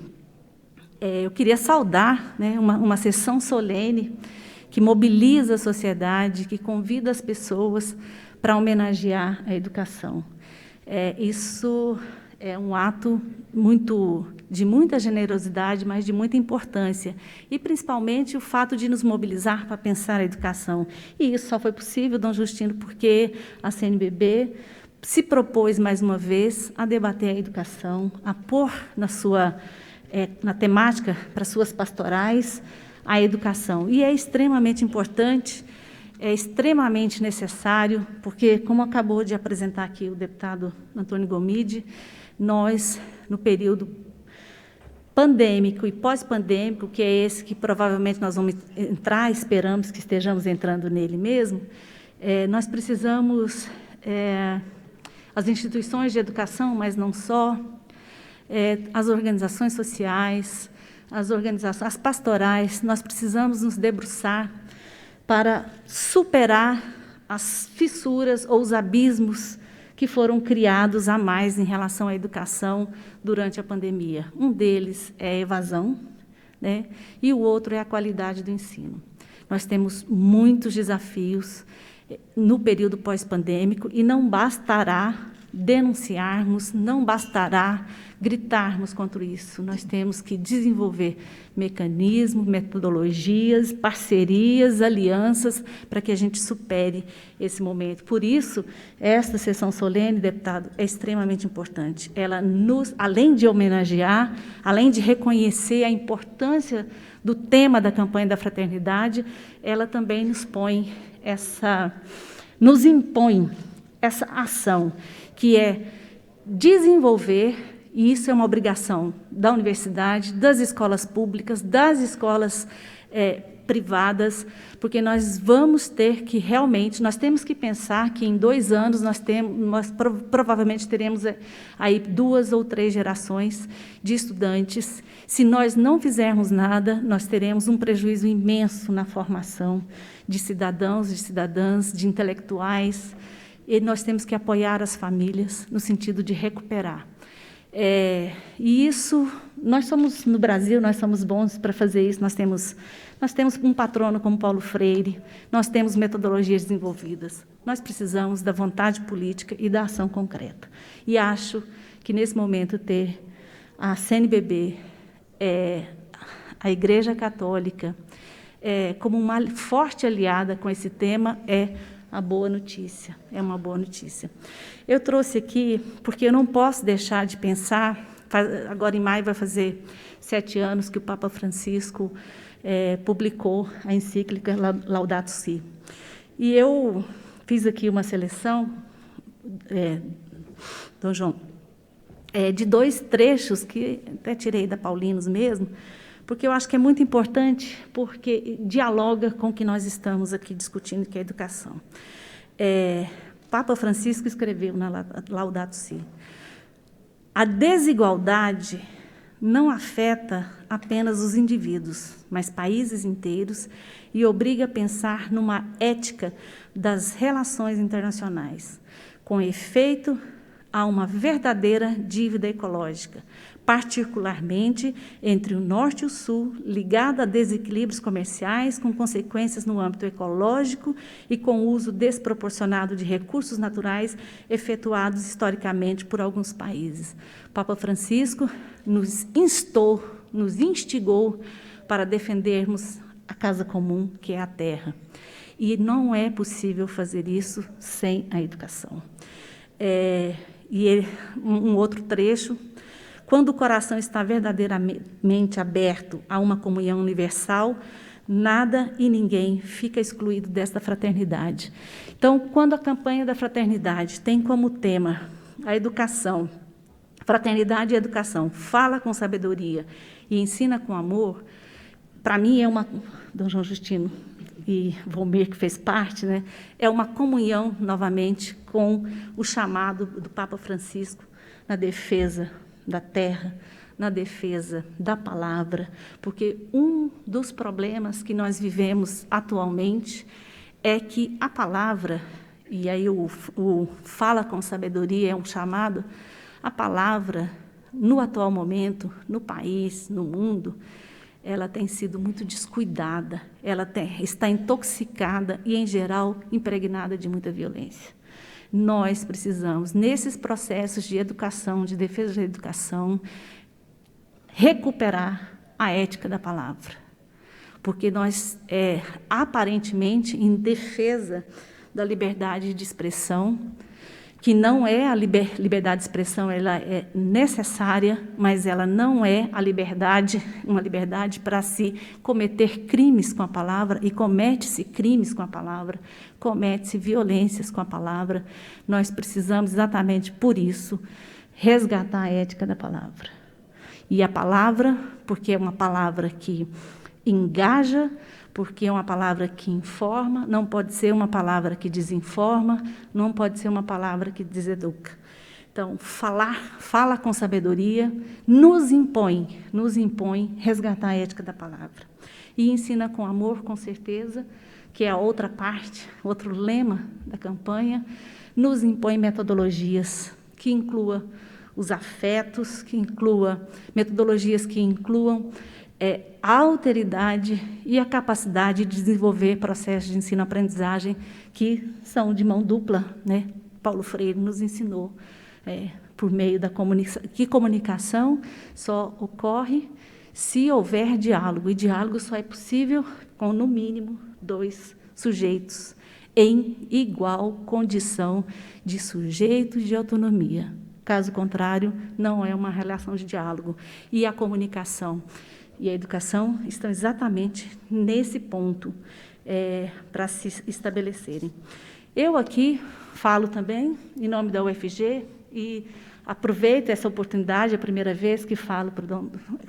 eu queria saudar, né, uma sessão solene que mobiliza a sociedade, que convida as pessoas para homenagear a educação. Isso é um ato de muita generosidade, mas de muita importância, e principalmente o fato de nos mobilizar para pensar a educação. E isso só foi possível, Dom Justino, porque a CNBB se propôs, mais uma vez, a debater a educação, a pôr na temática para suas pastorais a educação. E é extremamente importante, é extremamente necessário, porque, como acabou de apresentar aqui o deputado Antônio Gomide, nós, no período pandêmico e pós-pandêmico, que é esse que provavelmente nós vamos entrar, esperamos que estejamos entrando nele mesmo, nós precisamos, as instituições de educação, mas não só, as organizações sociais, as pastorais, nós precisamos nos debruçar para superar as fissuras ou os abismos que foram criados a mais em relação à educação durante a pandemia. Um deles é a evasão, né? E o outro é a qualidade do ensino. Nós temos muitos desafios no período pós-pandêmico e não bastará denunciarmos, não bastará gritarmos contra isso. Nós temos que desenvolver mecanismos, metodologias, parcerias, alianças, para que a gente supere esse momento. Por isso, esta sessão solene, deputado, é extremamente importante. Ela além de homenagear, além de reconhecer a importância do tema da campanha da fraternidade, ela também nos impõe essa ação, que é desenvolver, e isso é uma obrigação da universidade, das escolas públicas, das escolas privadas, porque nós vamos ter que realmente, nós temos que pensar que em 2 anos nós provavelmente teremos aí 2 ou 3 gerações de estudantes. Se nós não fizermos nada, nós teremos um prejuízo imenso na formação de cidadãos, de cidadãs, de intelectuais, e nós temos que apoiar as famílias no sentido de recuperar. E isso, nós somos, no Brasil, nós somos bons para fazer isso, nós temos um patrono como Paulo Freire, nós temos metodologias desenvolvidas, nós precisamos da vontade política e da ação concreta. E acho que, nesse momento, ter a CNBB, a Igreja Católica, como uma forte aliada com esse tema, é uma boa notícia, é uma boa notícia. Eu trouxe aqui, porque eu não posso deixar de pensar, agora em maio vai fazer 7 anos que o Papa Francisco publicou a encíclica Laudato Si. E eu fiz aqui uma seleção, Dom João, de 2 trechos, que até tirei da Paulinos mesmo, porque eu acho que é muito importante, porque dialoga com o que nós estamos aqui discutindo, que é a educação. Papa Francisco escreveu na Laudato Si: a desigualdade não afeta apenas os indivíduos, mas países inteiros, e obriga a pensar numa ética das relações internacionais. Com efeito, há uma verdadeira dívida ecológica, particularmente entre o Norte e o Sul, ligada a desequilíbrios comerciais, com consequências no âmbito ecológico e com o uso desproporcionado de recursos naturais efetuados historicamente por alguns países. O Papa Francisco nos instigou para defendermos a casa comum, que é a terra. E não é possível fazer isso sem a educação. E um outro trecho: quando o coração está verdadeiramente aberto a uma comunhão universal, nada e ninguém fica excluído desta fraternidade. Então, quando a campanha da fraternidade tem como tema a educação, fraternidade e educação, fala com sabedoria e ensina com amor, para mim Dom João Justino e Volmir, que fez parte, né, é uma comunhão, novamente, com o chamado do Papa Francisco na defesa da terra, na defesa da palavra, porque um dos problemas que nós vivemos atualmente é que a palavra, e aí o fala com sabedoria é um chamado, a palavra, no atual momento, no país, no mundo, ela tem sido muito descuidada, ela está intoxicada e, em geral, impregnada de muita violência. Nós precisamos, nesses processos de educação, de defesa da educação, recuperar a ética da palavra, porque nós, aparentemente, em defesa da liberdade de expressão, que não é a liberdade de expressão, ela é necessária, mas ela não é uma liberdade para se cometer crimes com a palavra, e comete-se crimes com a palavra, comete-se violências com a palavra. Nós precisamos, exatamente por isso, resgatar a ética da palavra. E a palavra, porque é uma palavra que engaja, porque é uma palavra que informa, não pode ser uma palavra que desinforma, não pode ser uma palavra que deseduca. Então, fala com sabedoria, nos impõe resgatar a ética da palavra. E ensina com amor, com certeza, que é a outra parte, outro lema da campanha, nos impõe metodologias que inclua os afetos, que inclua metodologias que incluam a alteridade e a capacidade de desenvolver processos de ensino-aprendizagem que são de mão dupla, né? Paulo Freire nos ensinou por meio da comunicação, que comunicação só ocorre se houver diálogo, e diálogo só é possível com, no mínimo, 2 sujeitos em igual condição de sujeitos de autonomia. Caso contrário, não é uma relação de diálogo. E a comunicação e a educação estão exatamente nesse ponto para se estabelecerem. Eu aqui falo também em nome da UFG e aproveito essa oportunidade, a primeira vez que falo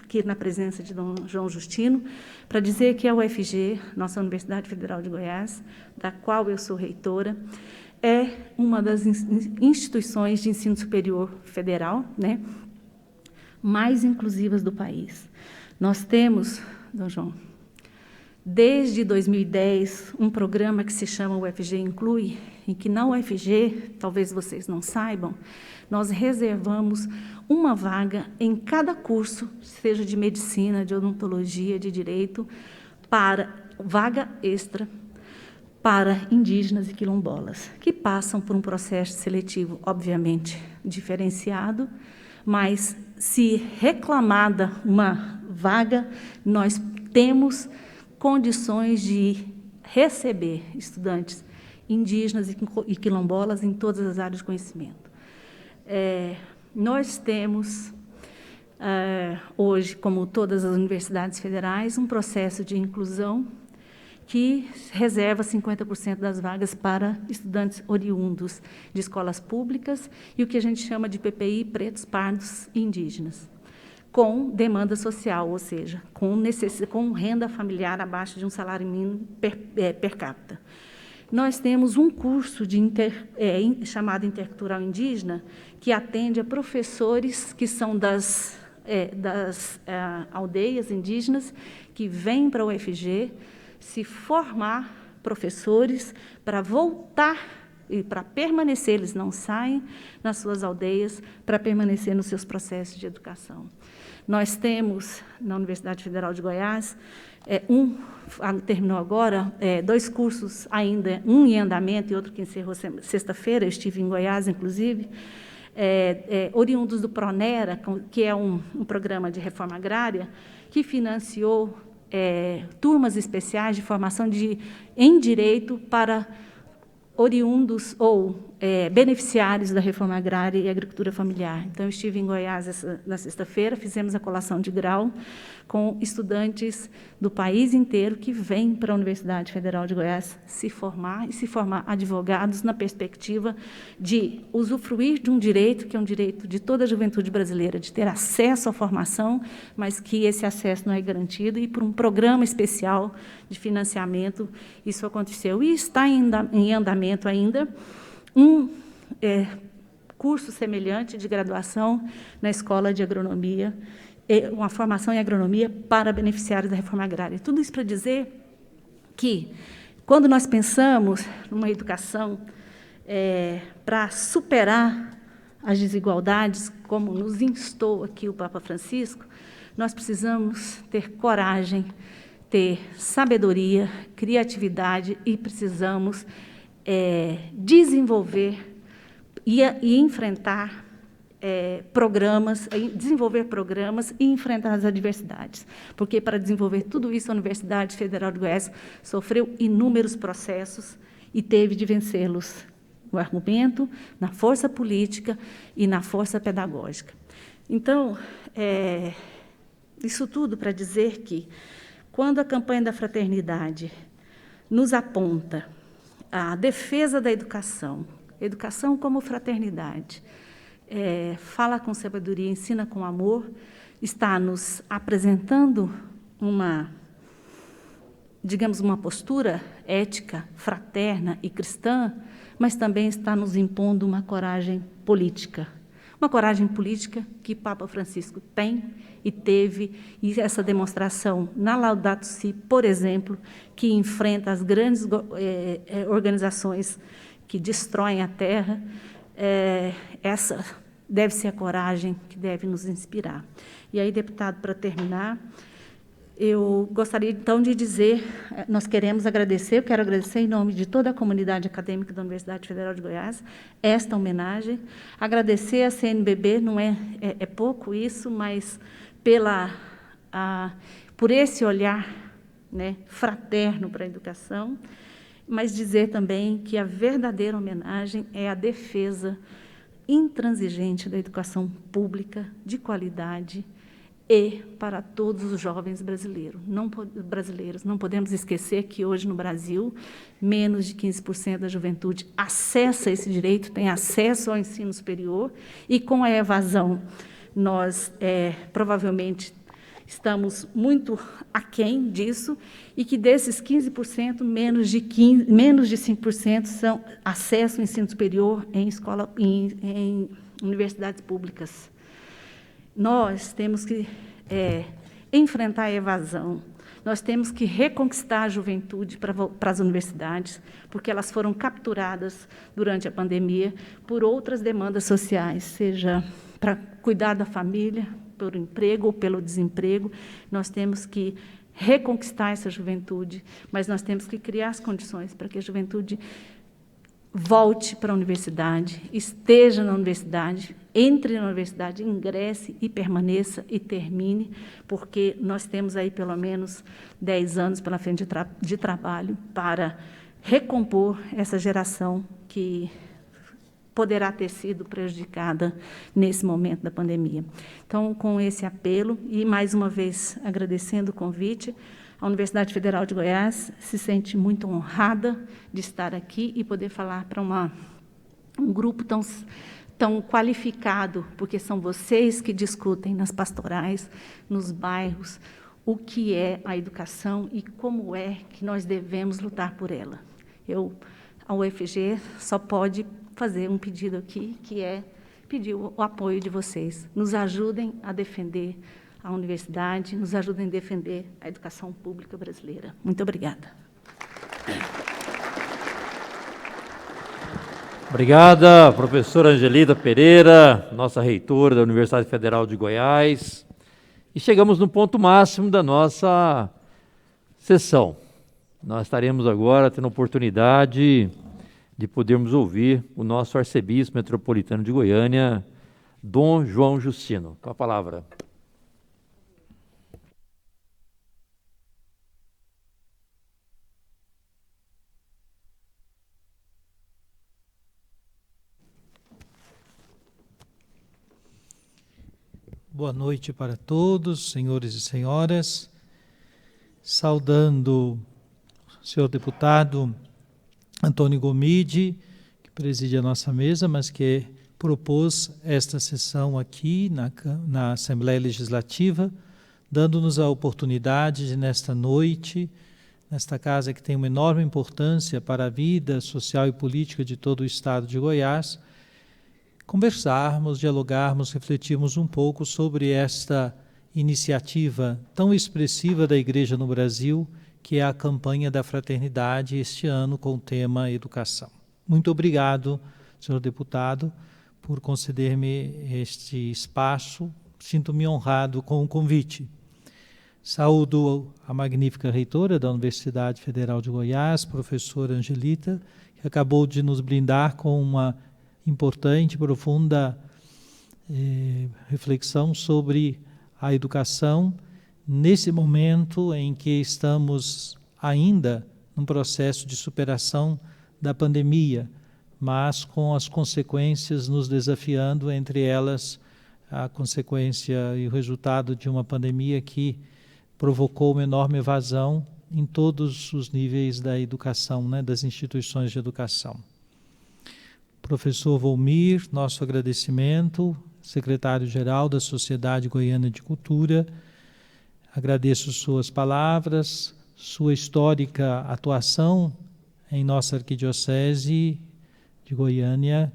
aqui na presença de Dom João Justino, para dizer que a UFG, nossa Universidade Federal de Goiás, da qual eu sou reitora, é uma das instituições de ensino superior federal, né, mais inclusivas do país. Nós temos, Dom João, desde 2010, um programa que se chama UFG Inclui, em que na UFG, talvez vocês não saibam, nós reservamos uma vaga em cada curso, seja de medicina, de odontologia, de direito, para vaga extra para indígenas e quilombolas, que passam por um processo seletivo, obviamente, diferenciado, mas se reclamada uma vaga, nós temos condições de receber estudantes indígenas e quilombolas em todas as áreas de conhecimento. Nós temos, hoje, como todas as universidades federais, um processo de inclusão que reserva 50% das vagas para estudantes oriundos de escolas públicas e o que a gente chama de PPI, pretos, pardos e indígenas, com demanda social, ou seja, com renda familiar abaixo de um salário mínimo per capita. Nós temos um curso chamado Intercultural Indígena, que atende a professores que são das aldeias indígenas, que vêm para a UFG se formar professores para voltar e para permanecer, eles não saem nas suas aldeias, para permanecer nos seus processos de educação. Nós temos, na Universidade Federal de Goiás, terminou agora, 2 cursos ainda, um em andamento e outro que encerrou sexta-feira, eu estive em Goiás, inclusive, oriundos do Pronera, que é um programa de reforma agrária, que financiou turmas especiais de formação em direito para oriundos ou beneficiários da reforma agrária e agricultura familiar. Então, eu estive em Goiás na sexta-feira, fizemos a colação de grau com estudantes do país inteiro que vêm para a Universidade Federal de Goiás se formar advogados na perspectiva de usufruir de um direito, que é um direito de toda a juventude brasileira, de ter acesso à formação, mas que esse acesso não é garantido, e por um programa especial de financiamento isso aconteceu. E está em andamento ainda um curso semelhante de graduação na Escola de Agronomia, uma formação em agronomia para beneficiários da reforma agrária. Tudo isso para dizer que, quando nós pensamos numa educação para superar as desigualdades, como nos instou aqui o Papa Francisco, nós precisamos ter coragem, ter sabedoria, criatividade e precisamos desenvolver e enfrentar desenvolver programas e enfrentar as adversidades. Porque, para desenvolver tudo isso, a Universidade Federal de Goiás sofreu inúmeros processos e teve de vencê-los no argumento, na força política e na força pedagógica. Então, isso tudo para dizer que, quando a campanha da fraternidade nos aponta a defesa da educação como fraternidade, fala com sabedoria, ensina com amor, está nos apresentando uma postura ética, fraterna e cristã, mas também está nos impondo uma coragem política que Papa Francisco tem e teve, e essa demonstração na Laudato Si, por exemplo, que enfrenta as grandes organizações que destroem a terra, essa deve ser a coragem que deve nos inspirar. E aí, deputado, para terminar, Eu gostaria, então, de dizer, nós queremos agradecer, eu quero agradecer em nome de toda a comunidade acadêmica da Universidade Federal de Goiás, esta homenagem, agradecer a CNBB, não é pouco isso, mas por esse olhar, né, fraterno para a educação, mas dizer também que a verdadeira homenagem é a defesa intransigente da educação pública, de qualidade, e para todos os jovens brasileiros. Não podemos esquecer que hoje no Brasil, menos de 15% da juventude acessa esse direito, tem acesso ao ensino superior, e com a evasão nós provavelmente estamos muito aquém disso, e que desses 15%, menos de 5% são acesso ao ensino superior em universidades públicas. Nós temos que enfrentar a evasão, nós temos que reconquistar a juventude para as universidades, porque elas foram capturadas durante a pandemia por outras demandas sociais, seja para cuidar da família, pelo emprego ou pelo desemprego. Nós temos que reconquistar essa juventude, mas nós temos que criar as condições para que a juventude volte para a universidade, esteja na universidade, entre na universidade, ingresse e permaneça e termine, porque nós temos aí pelo menos 10 anos pela frente de trabalho para recompor essa geração que poderá ter sido prejudicada nesse momento da pandemia. Então, com esse apelo, e mais uma vez agradecendo o convite, a Universidade Federal de Goiás se sente muito honrada de estar aqui e poder falar para um grupo tão qualificado, porque são vocês que discutem nas pastorais, nos bairros, o que é a educação e como é que nós devemos lutar por ela. A UFG só pode fazer um pedido aqui, que é pedir o apoio de vocês. Nos ajudem a defender a universidade, nos ajudem a defender a educação pública brasileira. Muito obrigada. Obrigada, professora Angelita Pereira, nossa reitora da Universidade Federal de Goiás. E chegamos no ponto máximo da nossa sessão. Nós estaremos agora tendo a oportunidade de podermos ouvir o nosso arcebispo metropolitano de Goiânia, Dom João Justino. Com a palavra. Boa noite para todos, senhores e senhoras. Saudando o senhor deputado Antônio Gomide, que preside a nossa mesa, mas que propôs esta sessão aqui na Assembleia Legislativa, dando-nos a oportunidade de, nesta noite, nesta casa que tem uma enorme importância para a vida social e política de todo o Estado de Goiás, conversarmos, dialogarmos, refletirmos um pouco sobre esta iniciativa tão expressiva da Igreja no Brasil, que é a campanha da fraternidade, este ano com o tema educação. Muito obrigado, senhor deputado, por conceder-me este espaço. Sinto-me honrado com o convite. Saúdo a magnífica reitora da Universidade Federal de Goiás, professora Angelita, que acabou de nos brindar com uma importante, profunda reflexão sobre a educação nesse momento em que estamos ainda num processo de superação da pandemia, mas com as consequências nos desafiando, entre elas a consequência e o resultado de uma pandemia que provocou uma enorme evasão em todos os níveis da educação, né, das instituições de educação. Professor Volmir, nosso agradecimento, secretário-geral da Sociedade Goiana de Cultura. Agradeço suas palavras, sua histórica atuação em nossa arquidiocese de Goiânia,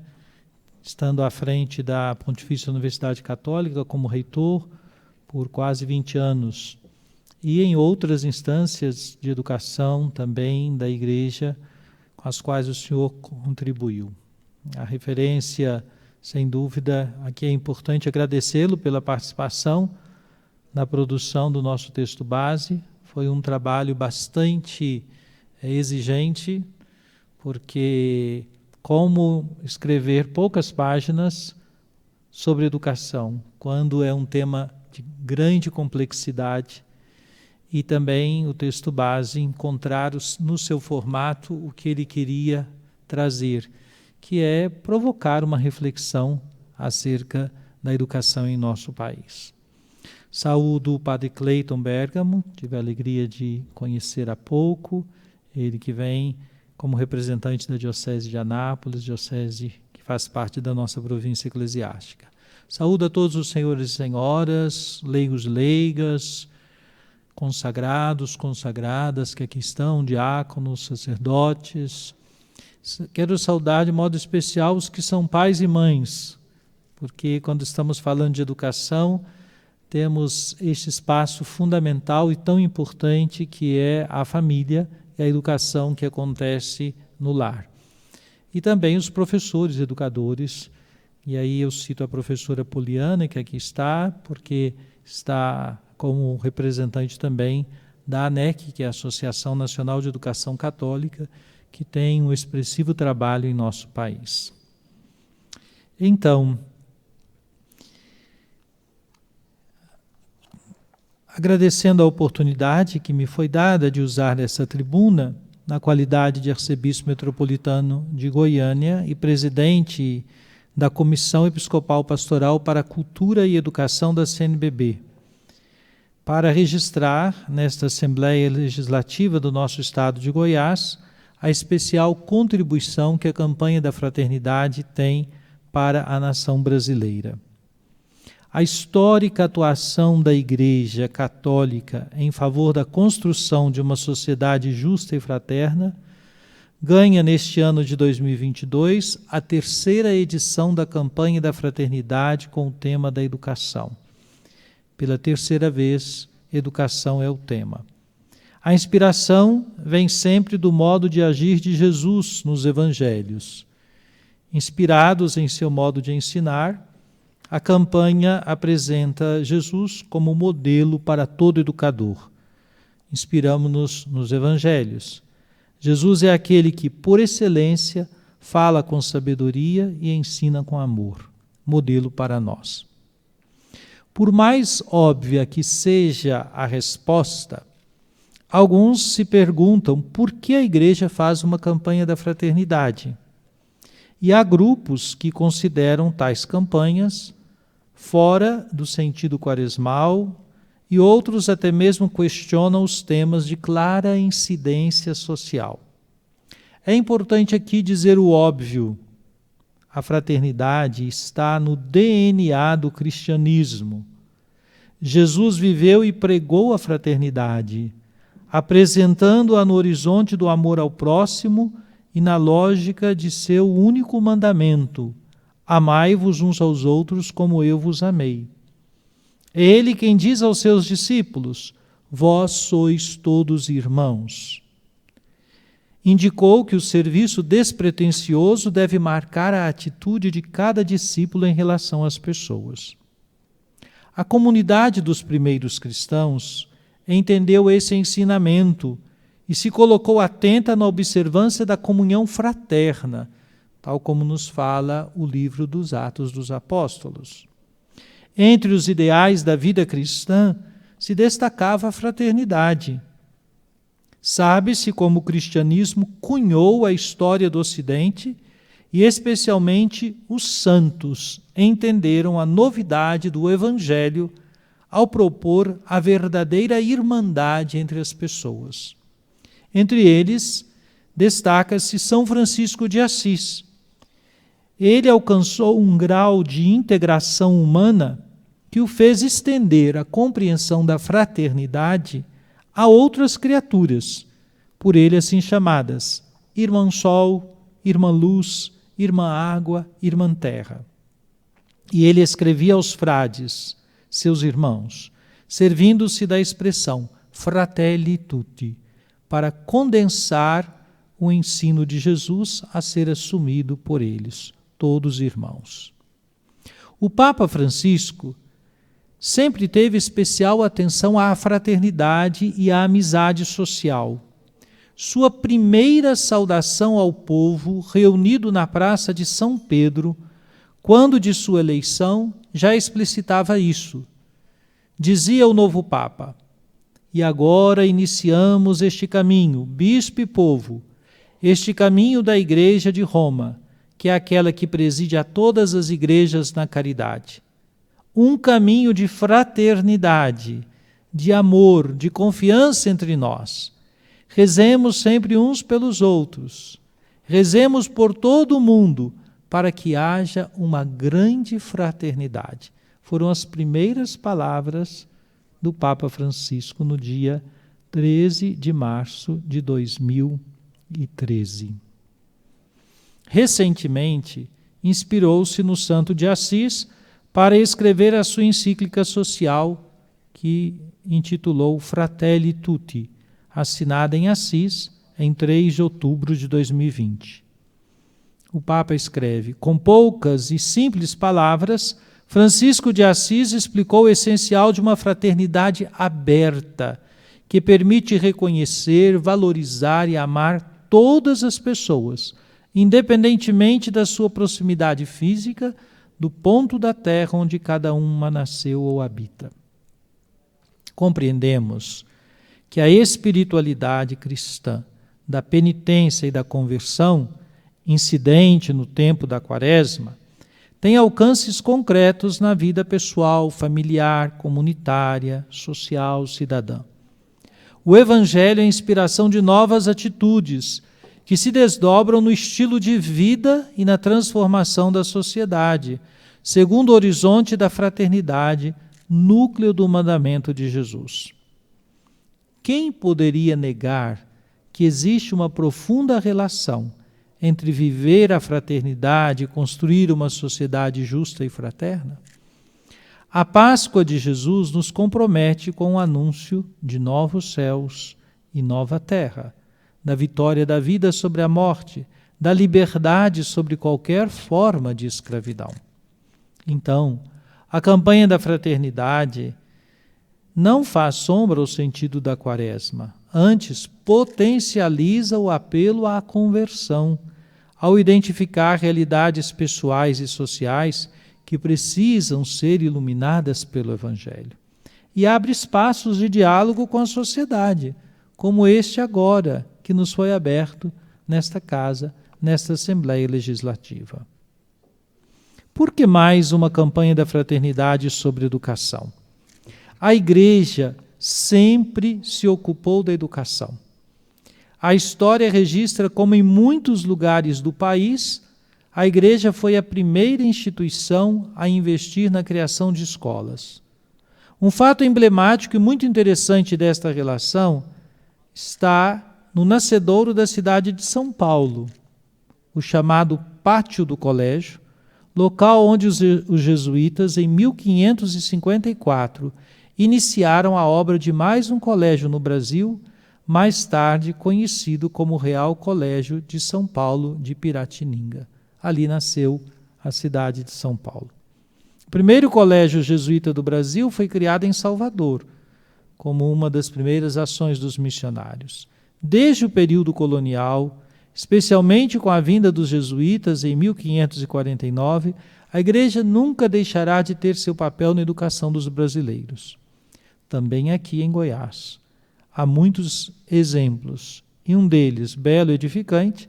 estando à frente da Pontifícia Universidade Católica como reitor por quase 20 anos, e em outras instâncias de educação também da Igreja, com as quais o senhor contribuiu. A referência, sem dúvida, aqui é importante agradecê-lo pela participação na produção do nosso texto base. Foi um trabalho bastante exigente, porque como escrever poucas páginas sobre educação, quando é um tema de grande complexidade, e também o texto base encontrar no seu formato o que ele queria trazer, que é provocar uma reflexão acerca da educação em nosso país. Saúdo o Padre Cleiton Bergamo, tive a alegria de conhecer há pouco, ele que vem como representante da Diocese de Anápolis, diocese que faz parte da nossa província eclesiástica. Saúdo a todos os senhores e senhoras, leigos e leigas, consagrados, consagradas que aqui estão, diáconos, sacerdotes. Quero saudar de modo especial os que são pais e mães, porque quando estamos falando de educação, temos este espaço fundamental e tão importante que é a família e a educação que acontece no lar. E também os professores, educadores, e aí eu cito a professora Poliana, que aqui está, porque está como representante também da ANEC, que é a Associação Nacional de Educação Católica, que tem um expressivo trabalho em nosso país. Então, agradecendo a oportunidade que me foi dada de usar essa tribuna, na qualidade de arcebispo metropolitano de Goiânia e presidente da Comissão Episcopal Pastoral para a Cultura e Educação da CNBB, para registrar nesta Assembleia Legislativa do nosso Estado de Goiás a especial contribuição que a campanha da fraternidade tem para a nação brasileira. A histórica atuação da Igreja Católica em favor da construção de uma sociedade justa e fraterna ganha neste ano de 2022 a 3ª edição da campanha da fraternidade com o tema da educação. Pela 3ª vez, educação é o tema. A inspiração vem sempre do modo de agir de Jesus nos evangelhos. Inspirados em seu modo de ensinar, a campanha apresenta Jesus como modelo para todo educador. Inspiramo-nos nos evangelhos. Jesus é aquele que, por excelência, fala com sabedoria e ensina com amor. Modelo para nós. Por mais óbvia que seja a resposta, alguns se perguntam por que a Igreja faz uma campanha da fraternidade. E há grupos que consideram tais campanhas fora do sentido quaresmal, e outros até mesmo questionam os temas de clara incidência social. É importante aqui dizer o óbvio. A fraternidade está no DNA do cristianismo. Jesus viveu e pregou a fraternidade, apresentando-a no horizonte do amor ao próximo e na lógica de seu único mandamento: amai-vos uns aos outros como eu vos amei. É ele quem diz aos seus discípulos: vós sois todos irmãos. Indicou que o serviço despretensioso deve marcar a atitude de cada discípulo em relação às pessoas. A comunidade dos primeiros cristãos entendeu esse ensinamento e se colocou atenta na observância da comunhão fraterna, tal como nos fala o livro dos Atos dos Apóstolos. Entre os ideais da vida cristã se destacava a fraternidade. Sabe-se como o cristianismo cunhou a história do Ocidente e especialmente os santos entenderam a novidade do Evangelho ao propor a verdadeira irmandade entre as pessoas. Entre eles, destaca-se São Francisco de Assis. Ele alcançou um grau de integração humana que o fez estender a compreensão da fraternidade a outras criaturas, por ele assim chamadas: Irmã Sol, Irmã Luz, Irmã Água, Irmã Terra. E ele escrevia aos frades, seus irmãos, servindo-se da expressão Fratelli Tutti, para condensar o ensino de Jesus a ser assumido por eles, todos irmãos. O Papa Francisco sempre teve especial atenção à fraternidade e à amizade social. Sua primeira saudação ao povo, reunido na Praça de São Pedro, quando de sua eleição, já explicitava isso. Dizia o novo Papa: "E agora iniciamos este caminho, bispo e povo, este caminho da Igreja de Roma, que é aquela que preside a todas as igrejas na caridade. Um caminho de fraternidade, de amor, de confiança entre nós. Rezemos sempre uns pelos outros. Rezemos por todo o mundo, para que haja uma grande fraternidade." Foram as primeiras palavras do Papa Francisco no dia 13 de março de 2013. Recentemente, inspirou-se no Santo de Assis para escrever a sua encíclica social, que intitulou Fratelli Tutti, assinada em Assis em 3 de outubro de 2020. O Papa escreve: "Com poucas e simples palavras, Francisco de Assis explicou o essencial de uma fraternidade aberta, que permite reconhecer, valorizar e amar todas as pessoas, independentemente da sua proximidade física, do ponto da terra onde cada uma nasceu ou habita." Compreendemos que a espiritualidade cristã da penitência e da conversão, incidente no tempo da Quaresma, tem alcances concretos na vida pessoal, familiar, comunitária, social, cidadã. O Evangelho é a inspiração de novas atitudes que se desdobram no estilo de vida e na transformação da sociedade, segundo o horizonte da fraternidade, núcleo do mandamento de Jesus. Quem poderia negar que existe uma profunda relação entre viver a fraternidade e construir uma sociedade justa e fraterna? A Páscoa de Jesus nos compromete com o anúncio de novos céus e nova terra, da vitória da vida sobre a morte, da liberdade sobre qualquer forma de escravidão. Então, a campanha da fraternidade não faz sombra ao sentido da Quaresma, antes potencializa o apelo à conversão, ao identificar realidades pessoais e sociais que precisam ser iluminadas pelo Evangelho. E abre espaços de diálogo com a sociedade, como este agora, que nos foi aberto nesta casa, nesta Assembleia Legislativa. Por que mais uma campanha da fraternidade sobre educação? A Igreja sempre se ocupou da educação. A história registra como em muitos lugares do país, a Igreja foi a primeira instituição a investir na criação de escolas. Um fato emblemático e muito interessante desta relação está no nascedouro da cidade de São Paulo, o chamado Pátio do Colégio, local onde os jesuítas, em 1554, iniciaram a obra de mais um colégio no Brasil, mais tarde conhecido como Real Colégio de São Paulo de Piratininga. Ali nasceu a cidade de São Paulo. O primeiro colégio jesuíta do Brasil foi criado em Salvador, como uma das primeiras ações dos missionários. Desde o período colonial, especialmente com a vinda dos jesuítas em 1549, a Igreja nunca deixará de ter seu papel na educação dos brasileiros. Também aqui em Goiás. Há muitos exemplos, e um deles, belo e edificante,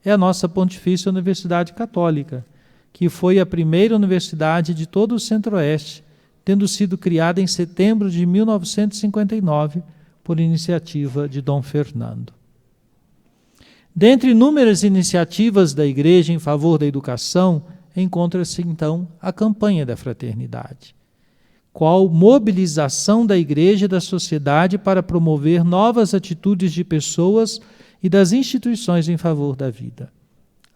é a nossa Pontifícia Universidade Católica, que foi a primeira universidade de todo o Centro-Oeste, tendo sido criada em setembro de 1959, por iniciativa de Dom Fernando. Dentre inúmeras iniciativas da Igreja em favor da educação, encontra-se então a campanha da fraternidade. Qual mobilização da Igreja e da sociedade para promover novas atitudes de pessoas e das instituições em favor da vida.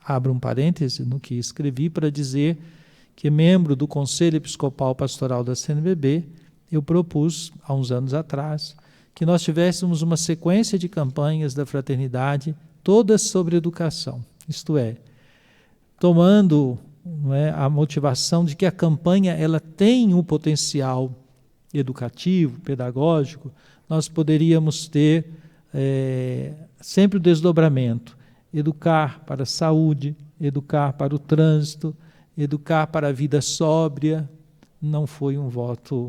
Abro um parêntese no que escrevi para dizer que, membro do Conselho Episcopal Pastoral da CNBB, eu propus, há uns anos atrás, que nós tivéssemos uma sequência de campanhas da fraternidade, todas sobre educação, isto é, tomando a motivação de que a campanha ela tem o potencial educativo, pedagógico, nós poderíamos ter sempre o desdobramento. Educar para a saúde, educar para o trânsito, educar para a vida sóbria. Não foi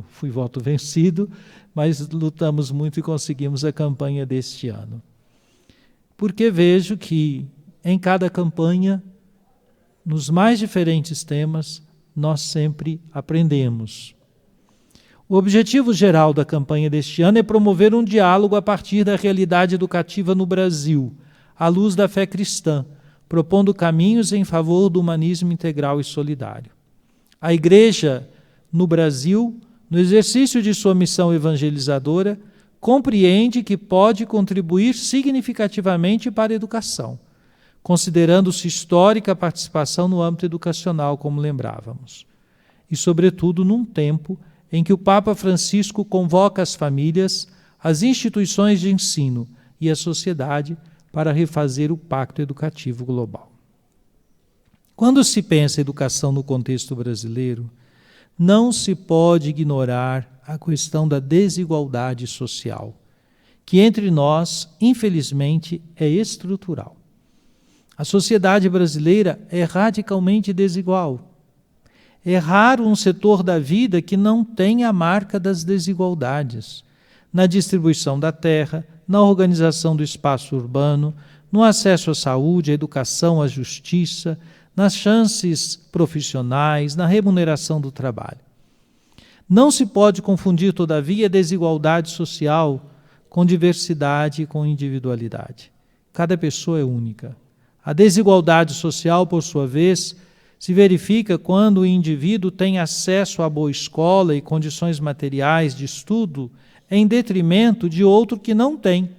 fui voto vencido, mas lutamos muito e conseguimos a campanha deste ano. Porque vejo que em cada campanha, nos mais diferentes temas, nós sempre aprendemos. O objetivo geral da campanha deste ano é promover um diálogo a partir da realidade educativa no Brasil, à luz da fé cristã, propondo caminhos em favor do humanismo integral e solidário. A Igreja, no Brasil, no exercício de sua missão evangelizadora, compreende que pode contribuir significativamente para a educação, considerando-se histórica a participação no âmbito educacional, como lembrávamos. E, sobretudo, num tempo em que o Papa Francisco convoca as famílias, as instituições de ensino e a sociedade para refazer o pacto educativo global. Quando se pensa em educação no contexto brasileiro, não se pode ignorar a questão da desigualdade social, que entre nós, infelizmente, é estrutural. A sociedade brasileira é radicalmente desigual. É raro um setor da vida que não tenha a marca das desigualdades, na distribuição da terra, na organização do espaço urbano, no acesso à saúde, à educação, à justiça, nas chances profissionais, na remuneração do trabalho. Não se pode confundir, todavia, desigualdade social com diversidade e com individualidade. Cada pessoa é única. A desigualdade social, por sua vez, se verifica quando o indivíduo tem acesso a boa escola e condições materiais de estudo em detrimento de outro que não tem,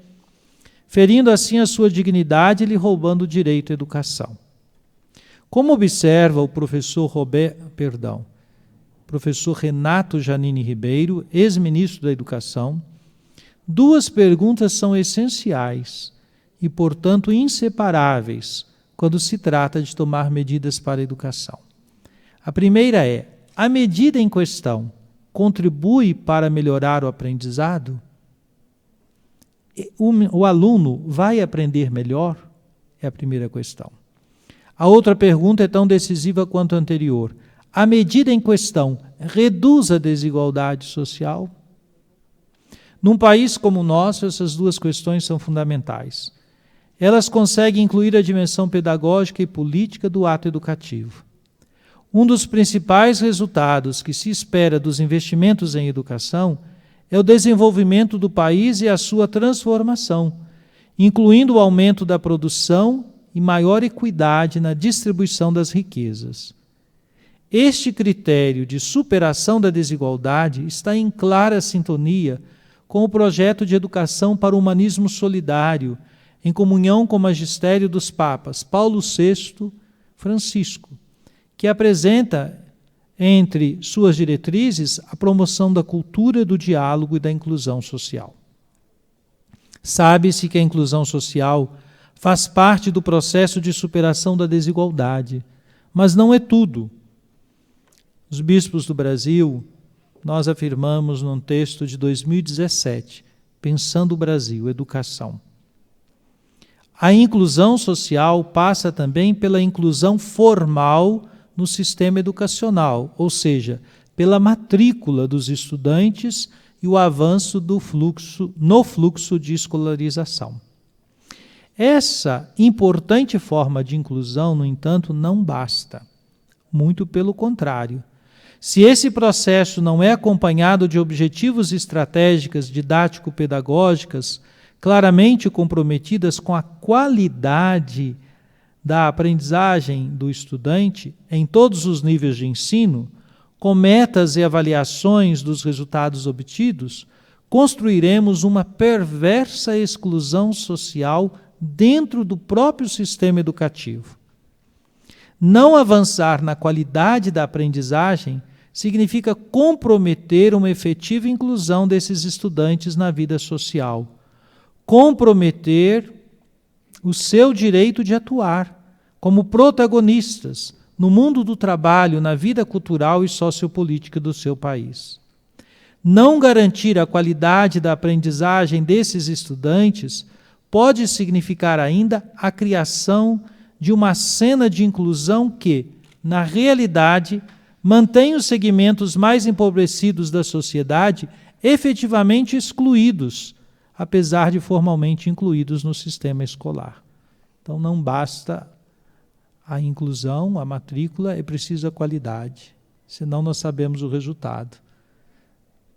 ferindo assim a sua dignidade e lhe roubando o direito à educação. Como observa o professor Renato Janine Ribeiro, ex-ministro da Educação, duas perguntas são essenciais e, portanto, inseparáveis quando se trata de tomar medidas para a educação. A primeira é: a medida em questão contribui para melhorar o aprendizado? O aluno vai aprender melhor? É a primeira questão. A outra pergunta é tão decisiva quanto a anterior: a medida em questão reduz a desigualdade social? Num país como o nosso, essas duas questões são fundamentais. Elas conseguem incluir a dimensão pedagógica e política do ato educativo. Um dos principais resultados que se espera dos investimentos em educação é o desenvolvimento do país e a sua transformação, incluindo o aumento da produção e maior equidade na distribuição das riquezas. Este critério de superação da desigualdade está em clara sintonia com o projeto de educação para o humanismo solidário, em comunhão com o magistério dos papas Paulo VI, Francisco, que apresenta entre suas diretrizes a promoção da cultura do diálogo e da inclusão social. Sabe-se que a inclusão social faz parte do processo de superação da desigualdade, mas não é tudo. Os bispos do Brasil, nós afirmamos num texto de 2017, Pensando o Brasil, Educação. A inclusão social passa também pela inclusão formal no sistema educacional, ou seja, pela matrícula dos estudantes e o avanço no fluxo de escolarização. Essa importante forma de inclusão, no entanto, não basta. Muito pelo contrário. Se esse processo não é acompanhado de objetivos e estratégicas didático-pedagógicas claramente comprometidas com a qualidade da aprendizagem do estudante em todos os níveis de ensino, com metas e avaliações dos resultados obtidos, construiremos uma perversa exclusão social dentro do próprio sistema educativo. Não avançar na qualidade da aprendizagem significa comprometer uma efetiva inclusão desses estudantes na vida social, comprometer o seu direito de atuar como protagonistas no mundo do trabalho, na vida cultural e sociopolítica do seu país. Não garantir a qualidade da aprendizagem desses estudantes pode significar ainda a criação de uma cena de inclusão que, na realidade, mantém os segmentos mais empobrecidos da sociedade efetivamente excluídos, apesar de formalmente incluídos no sistema escolar. Então, não basta a inclusão, a matrícula, é preciso a qualidade, senão nós sabemos o resultado.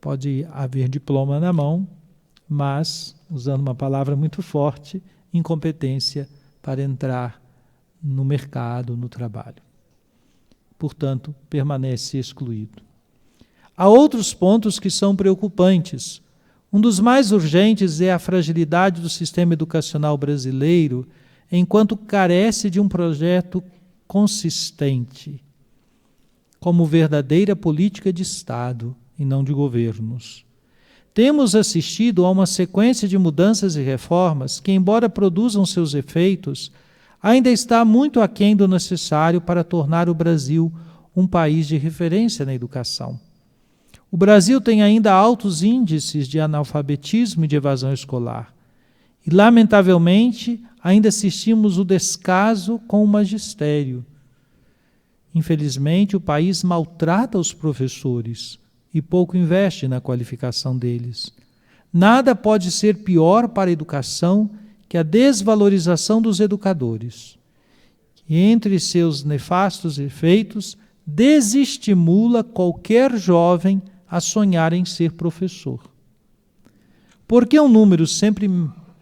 Pode haver diploma na mão, mas, usando uma palavra muito forte, incompetência para entrar no mercado, no trabalho. Portanto, permanece excluído. Há outros pontos que são preocupantes. Um dos mais urgentes é a fragilidade do sistema educacional brasileiro, enquanto carece de um projeto consistente, como verdadeira política de Estado e não de governos. Temos assistido a uma sequência de mudanças e reformas que, embora produzam seus efeitos, ainda está muito aquém do necessário para tornar o Brasil um país de referência na educação. O Brasil tem ainda altos índices de analfabetismo e de evasão escolar. E, lamentavelmente, ainda assistimos o descaso com o magistério. Infelizmente, o país maltrata os professores e pouco investe na qualificação deles. Nada pode ser pior para a educação que a desvalorização dos educadores, que, entre seus nefastos efeitos, desestimula qualquer jovem a sonhar em ser professor. Por que um número sempre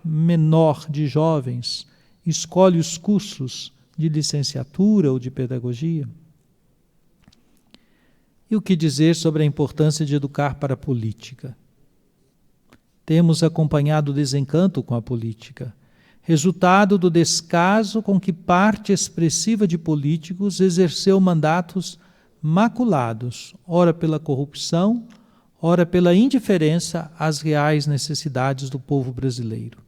menor de jovens escolhe os cursos de licenciatura ou de pedagogia? E o que dizer sobre a importância de educar para a política? Temos acompanhado o desencanto com a política, resultado do descaso com que parte expressiva de políticos exerceu mandatos maculados, ora pela corrupção, ora pela indiferença às reais necessidades do povo brasileiro.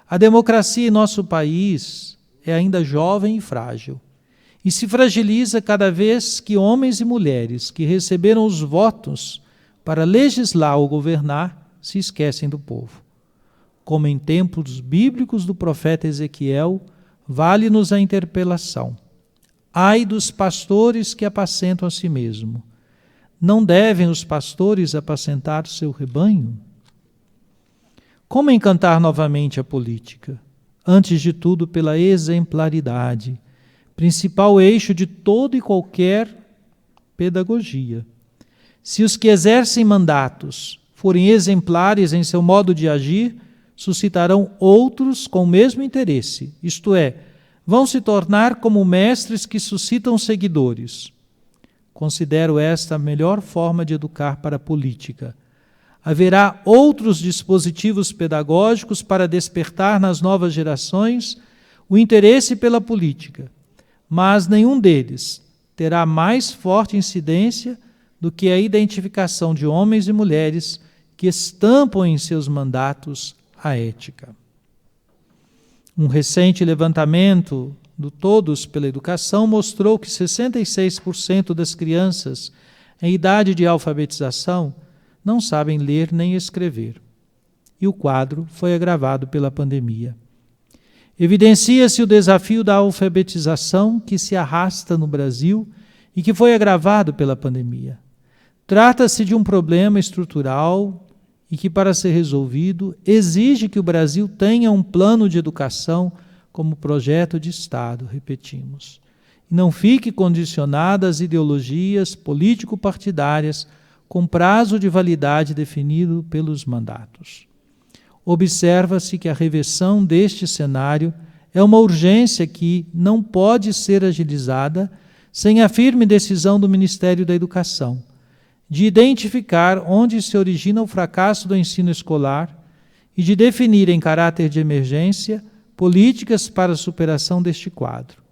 A democracia em nosso país é ainda jovem e frágil, e se fragiliza cada vez que homens e mulheres que receberam os votos para legislar ou governar se esquecem do povo. Como em tempos bíblicos do profeta Ezequiel, vale-nos a interpelação. Ai dos pastores que apacentam a si mesmo. Não devem os pastores apacentar o seu rebanho? Como encantar novamente a política? Antes de tudo, pela exemplaridade, principal eixo de toda e qualquer pedagogia. Se os que exercem mandatos forem exemplares em seu modo de agir, suscitarão outros com o mesmo interesse, isto é, vão se tornar como mestres que suscitam seguidores. Considero esta a melhor forma de educar para a política. Haverá outros dispositivos pedagógicos para despertar nas novas gerações o interesse pela política, mas nenhum deles terá mais forte incidência do que a identificação de homens e mulheres que estampam em seus mandatos a ética. Um recente levantamento do Todos pela Educação mostrou que 66% das crianças em idade de alfabetização não sabem ler nem escrever. E o quadro foi agravado pela pandemia. Evidencia-se o desafio da alfabetização que se arrasta no Brasil e que foi agravado pela pandemia. Trata-se de um problema estrutural e que, para ser resolvido, exige que o Brasil tenha um plano de educação como projeto de Estado, repetimos, e não fique condicionado às ideologias político-partidárias com prazo de validade definido pelos mandatos. Observa-se que a reversão deste cenário é uma urgência que não pode ser agilizada sem a firme decisão do Ministério da Educação, de identificar onde se origina o fracasso do ensino escolar e de definir, em caráter de emergência, políticas para a superação deste quadro.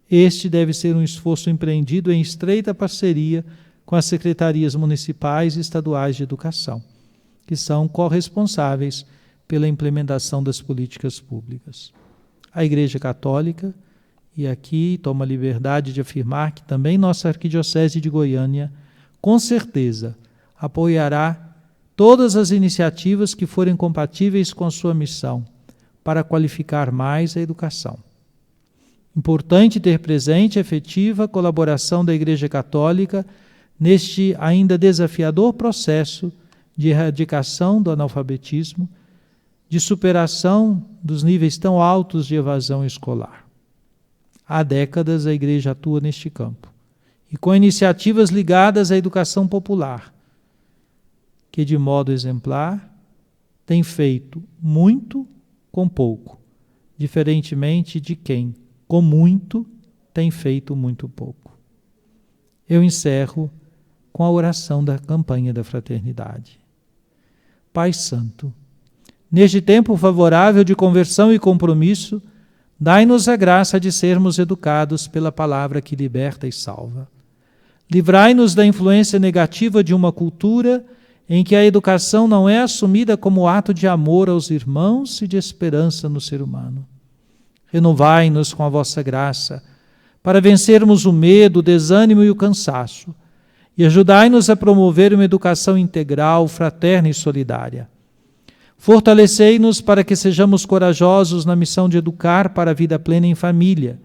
Este deve ser um esforço empreendido em estreita parceria com as secretarias municipais e estaduais de educação, que são corresponsáveis pela implementação das políticas públicas. A Igreja Católica, e aqui tomo a liberdade de afirmar que também nossa Arquidiocese de Goiânia, com certeza, apoiará todas as iniciativas que forem compatíveis com a sua missão, para qualificar mais a educação. Importante ter presente a efetiva colaboração da Igreja Católica neste ainda desafiador processo de erradicação do analfabetismo, de superação dos níveis tão altos de evasão escolar. Há décadas a Igreja atua neste campo, e com iniciativas ligadas à educação popular, que de modo exemplar tem feito muito com pouco, diferentemente de quem, com muito, tem feito muito pouco. Eu encerro com a oração da campanha da fraternidade. Pai Santo, neste tempo favorável de conversão e compromisso, dai-nos a graça de sermos educados pela palavra que liberta e salva. Livrai-nos da influência negativa de uma cultura em que a educação não é assumida como ato de amor aos irmãos e de esperança no ser humano. Renovai-nos com a vossa graça, para vencermos o medo, o desânimo e o cansaço, e ajudai-nos a promover uma educação integral, fraterna e solidária. Fortalecei-nos para que sejamos corajosos na missão de educar para a vida plena em família,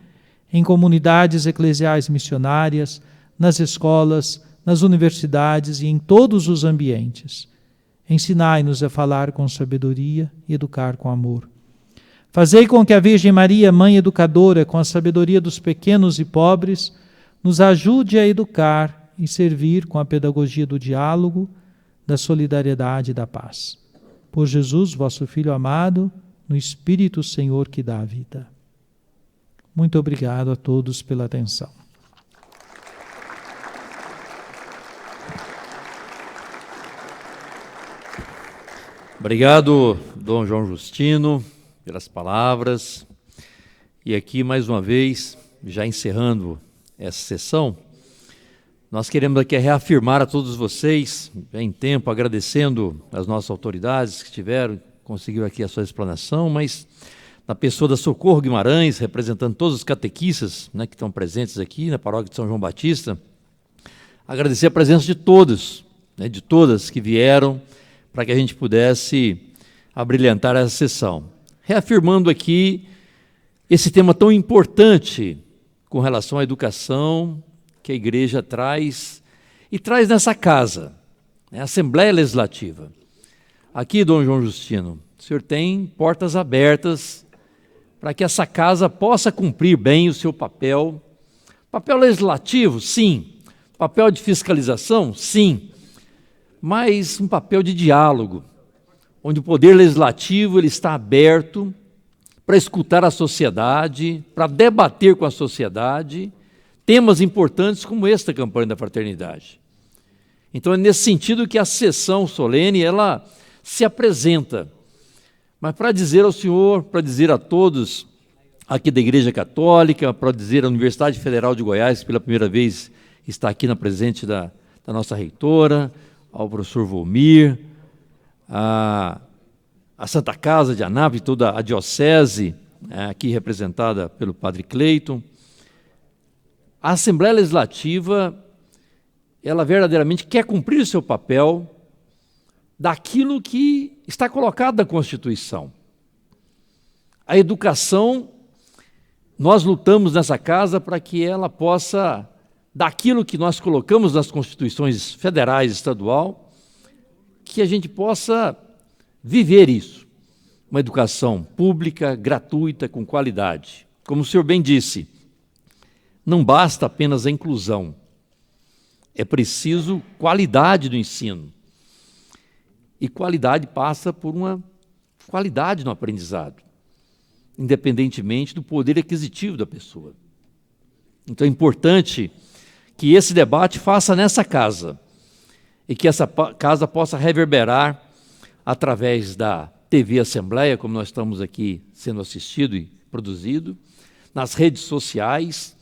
em comunidades eclesiais missionárias, nas escolas, nas universidades e em todos os ambientes. Ensinai-nos a falar com sabedoria e educar com amor. Fazei com que a Virgem Maria, Mãe Educadora, com a sabedoria dos pequenos e pobres, nos ajude a educar e servir com a pedagogia do diálogo, da solidariedade e da paz. Por Jesus, vosso Filho amado, no Espírito Senhor que dá a vida. Muito obrigado a todos pela atenção. Obrigado, Dom João Justino, pelas palavras. E aqui, mais uma vez, já encerrando essa sessão, nós queremos aqui reafirmar a todos vocês, em tempo, agradecendo as nossas autoridades que conseguiram aqui a sua explanação, mas na pessoa da Socorro Guimarães, representando todos os catequistas, né, que estão presentes aqui na paróquia de São João Batista, agradecer a presença de todos, né, de todas que vieram, para que a gente pudesse abrilhantar essa sessão. Reafirmando aqui esse tema tão importante com relação à educação que a Igreja traz, e traz nessa casa, né, a Assembleia Legislativa. Aqui, Dom João Justino, o senhor tem portas abertas para que essa casa possa cumprir bem o seu papel. Papel legislativo, sim. Papel de fiscalização, sim. Mas um papel de diálogo, onde o poder legislativo ele está aberto para escutar a sociedade, para debater com a sociedade temas importantes como esta campanha da fraternidade. Então é nesse sentido que a sessão solene ela se apresenta. Mas para dizer ao senhor, para dizer a todos aqui da Igreja Católica, para dizer à Universidade Federal de Goiás, que pela primeira vez está aqui na presente da nossa reitora, ao professor Volmir, a Santa Casa de Anápolis, toda a diocese, aqui representada pelo padre Cleiton. A Assembleia Legislativa, ela verdadeiramente quer cumprir o seu papel daquilo que está colocado na Constituição. A educação, nós lutamos nessa casa para que ela possa, daquilo que nós colocamos nas Constituições federais e estadual, que a gente possa viver isso. Uma educação pública, gratuita, com qualidade. Como o senhor bem disse, não basta apenas a inclusão, é preciso qualidade do ensino. E qualidade passa por uma qualidade no aprendizado, independentemente do poder aquisitivo da pessoa. Então é importante que esse debate faça nessa casa e que essa casa possa reverberar através da TV Assembleia, como nós estamos aqui sendo assistido e produzido, nas redes sociais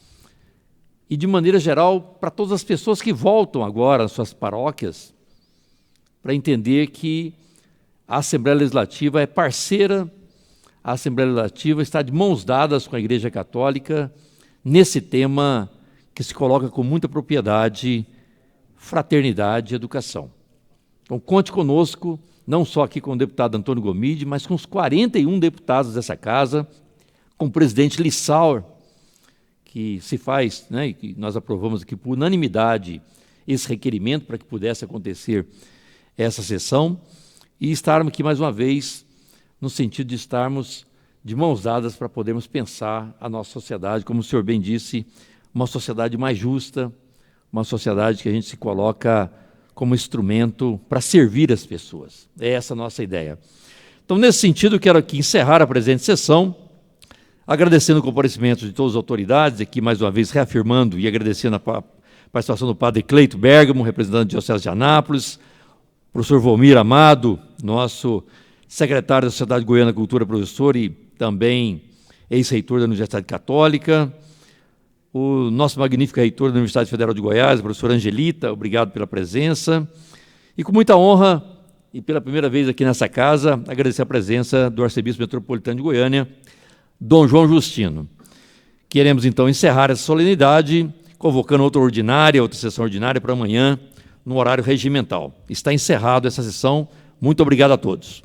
e, de maneira geral, para todas as pessoas que voltam agora às suas paróquias, para entender que a Assembleia Legislativa é parceira, a Assembleia Legislativa está de mãos dadas com a Igreja Católica nesse tema que se coloca com muita propriedade, fraternidade e educação. Então, conte conosco, não só aqui com o deputado Antônio Gomide, mas com os 41 deputados dessa casa, com o presidente Lissauer, que se faz, né, e que nós aprovamos aqui por unanimidade esse requerimento para que pudesse acontecer essa sessão, e estarmos aqui mais uma vez no sentido de estarmos de mãos dadas para podermos pensar a nossa sociedade, como o senhor bem disse, uma sociedade mais justa, uma sociedade que a gente se coloca como instrumento para servir as pessoas. É essa a nossa ideia. Então, nesse sentido, quero aqui encerrar a presente sessão, agradecendo o comparecimento de todas as autoridades, aqui mais uma vez reafirmando e agradecendo a participação do padre Cleito Bergamo, representante da Diocese de Anápolis, professor Volmir Amado, nosso secretário da Sociedade Goiana de Cultura, professor e também ex-reitor da Universidade Católica, o nosso magnífico reitor da Universidade Federal de Goiás, a professora Angelita, obrigado pela presença. E com muita honra, e pela primeira vez aqui nessa casa, agradecer a presença do arcebispo metropolitano de Goiânia, Dom João Justino. Queremos, então, encerrar essa solenidade, convocando outra sessão ordinária para amanhã, no horário regimental. Está encerrada essa sessão. Muito obrigado a todos.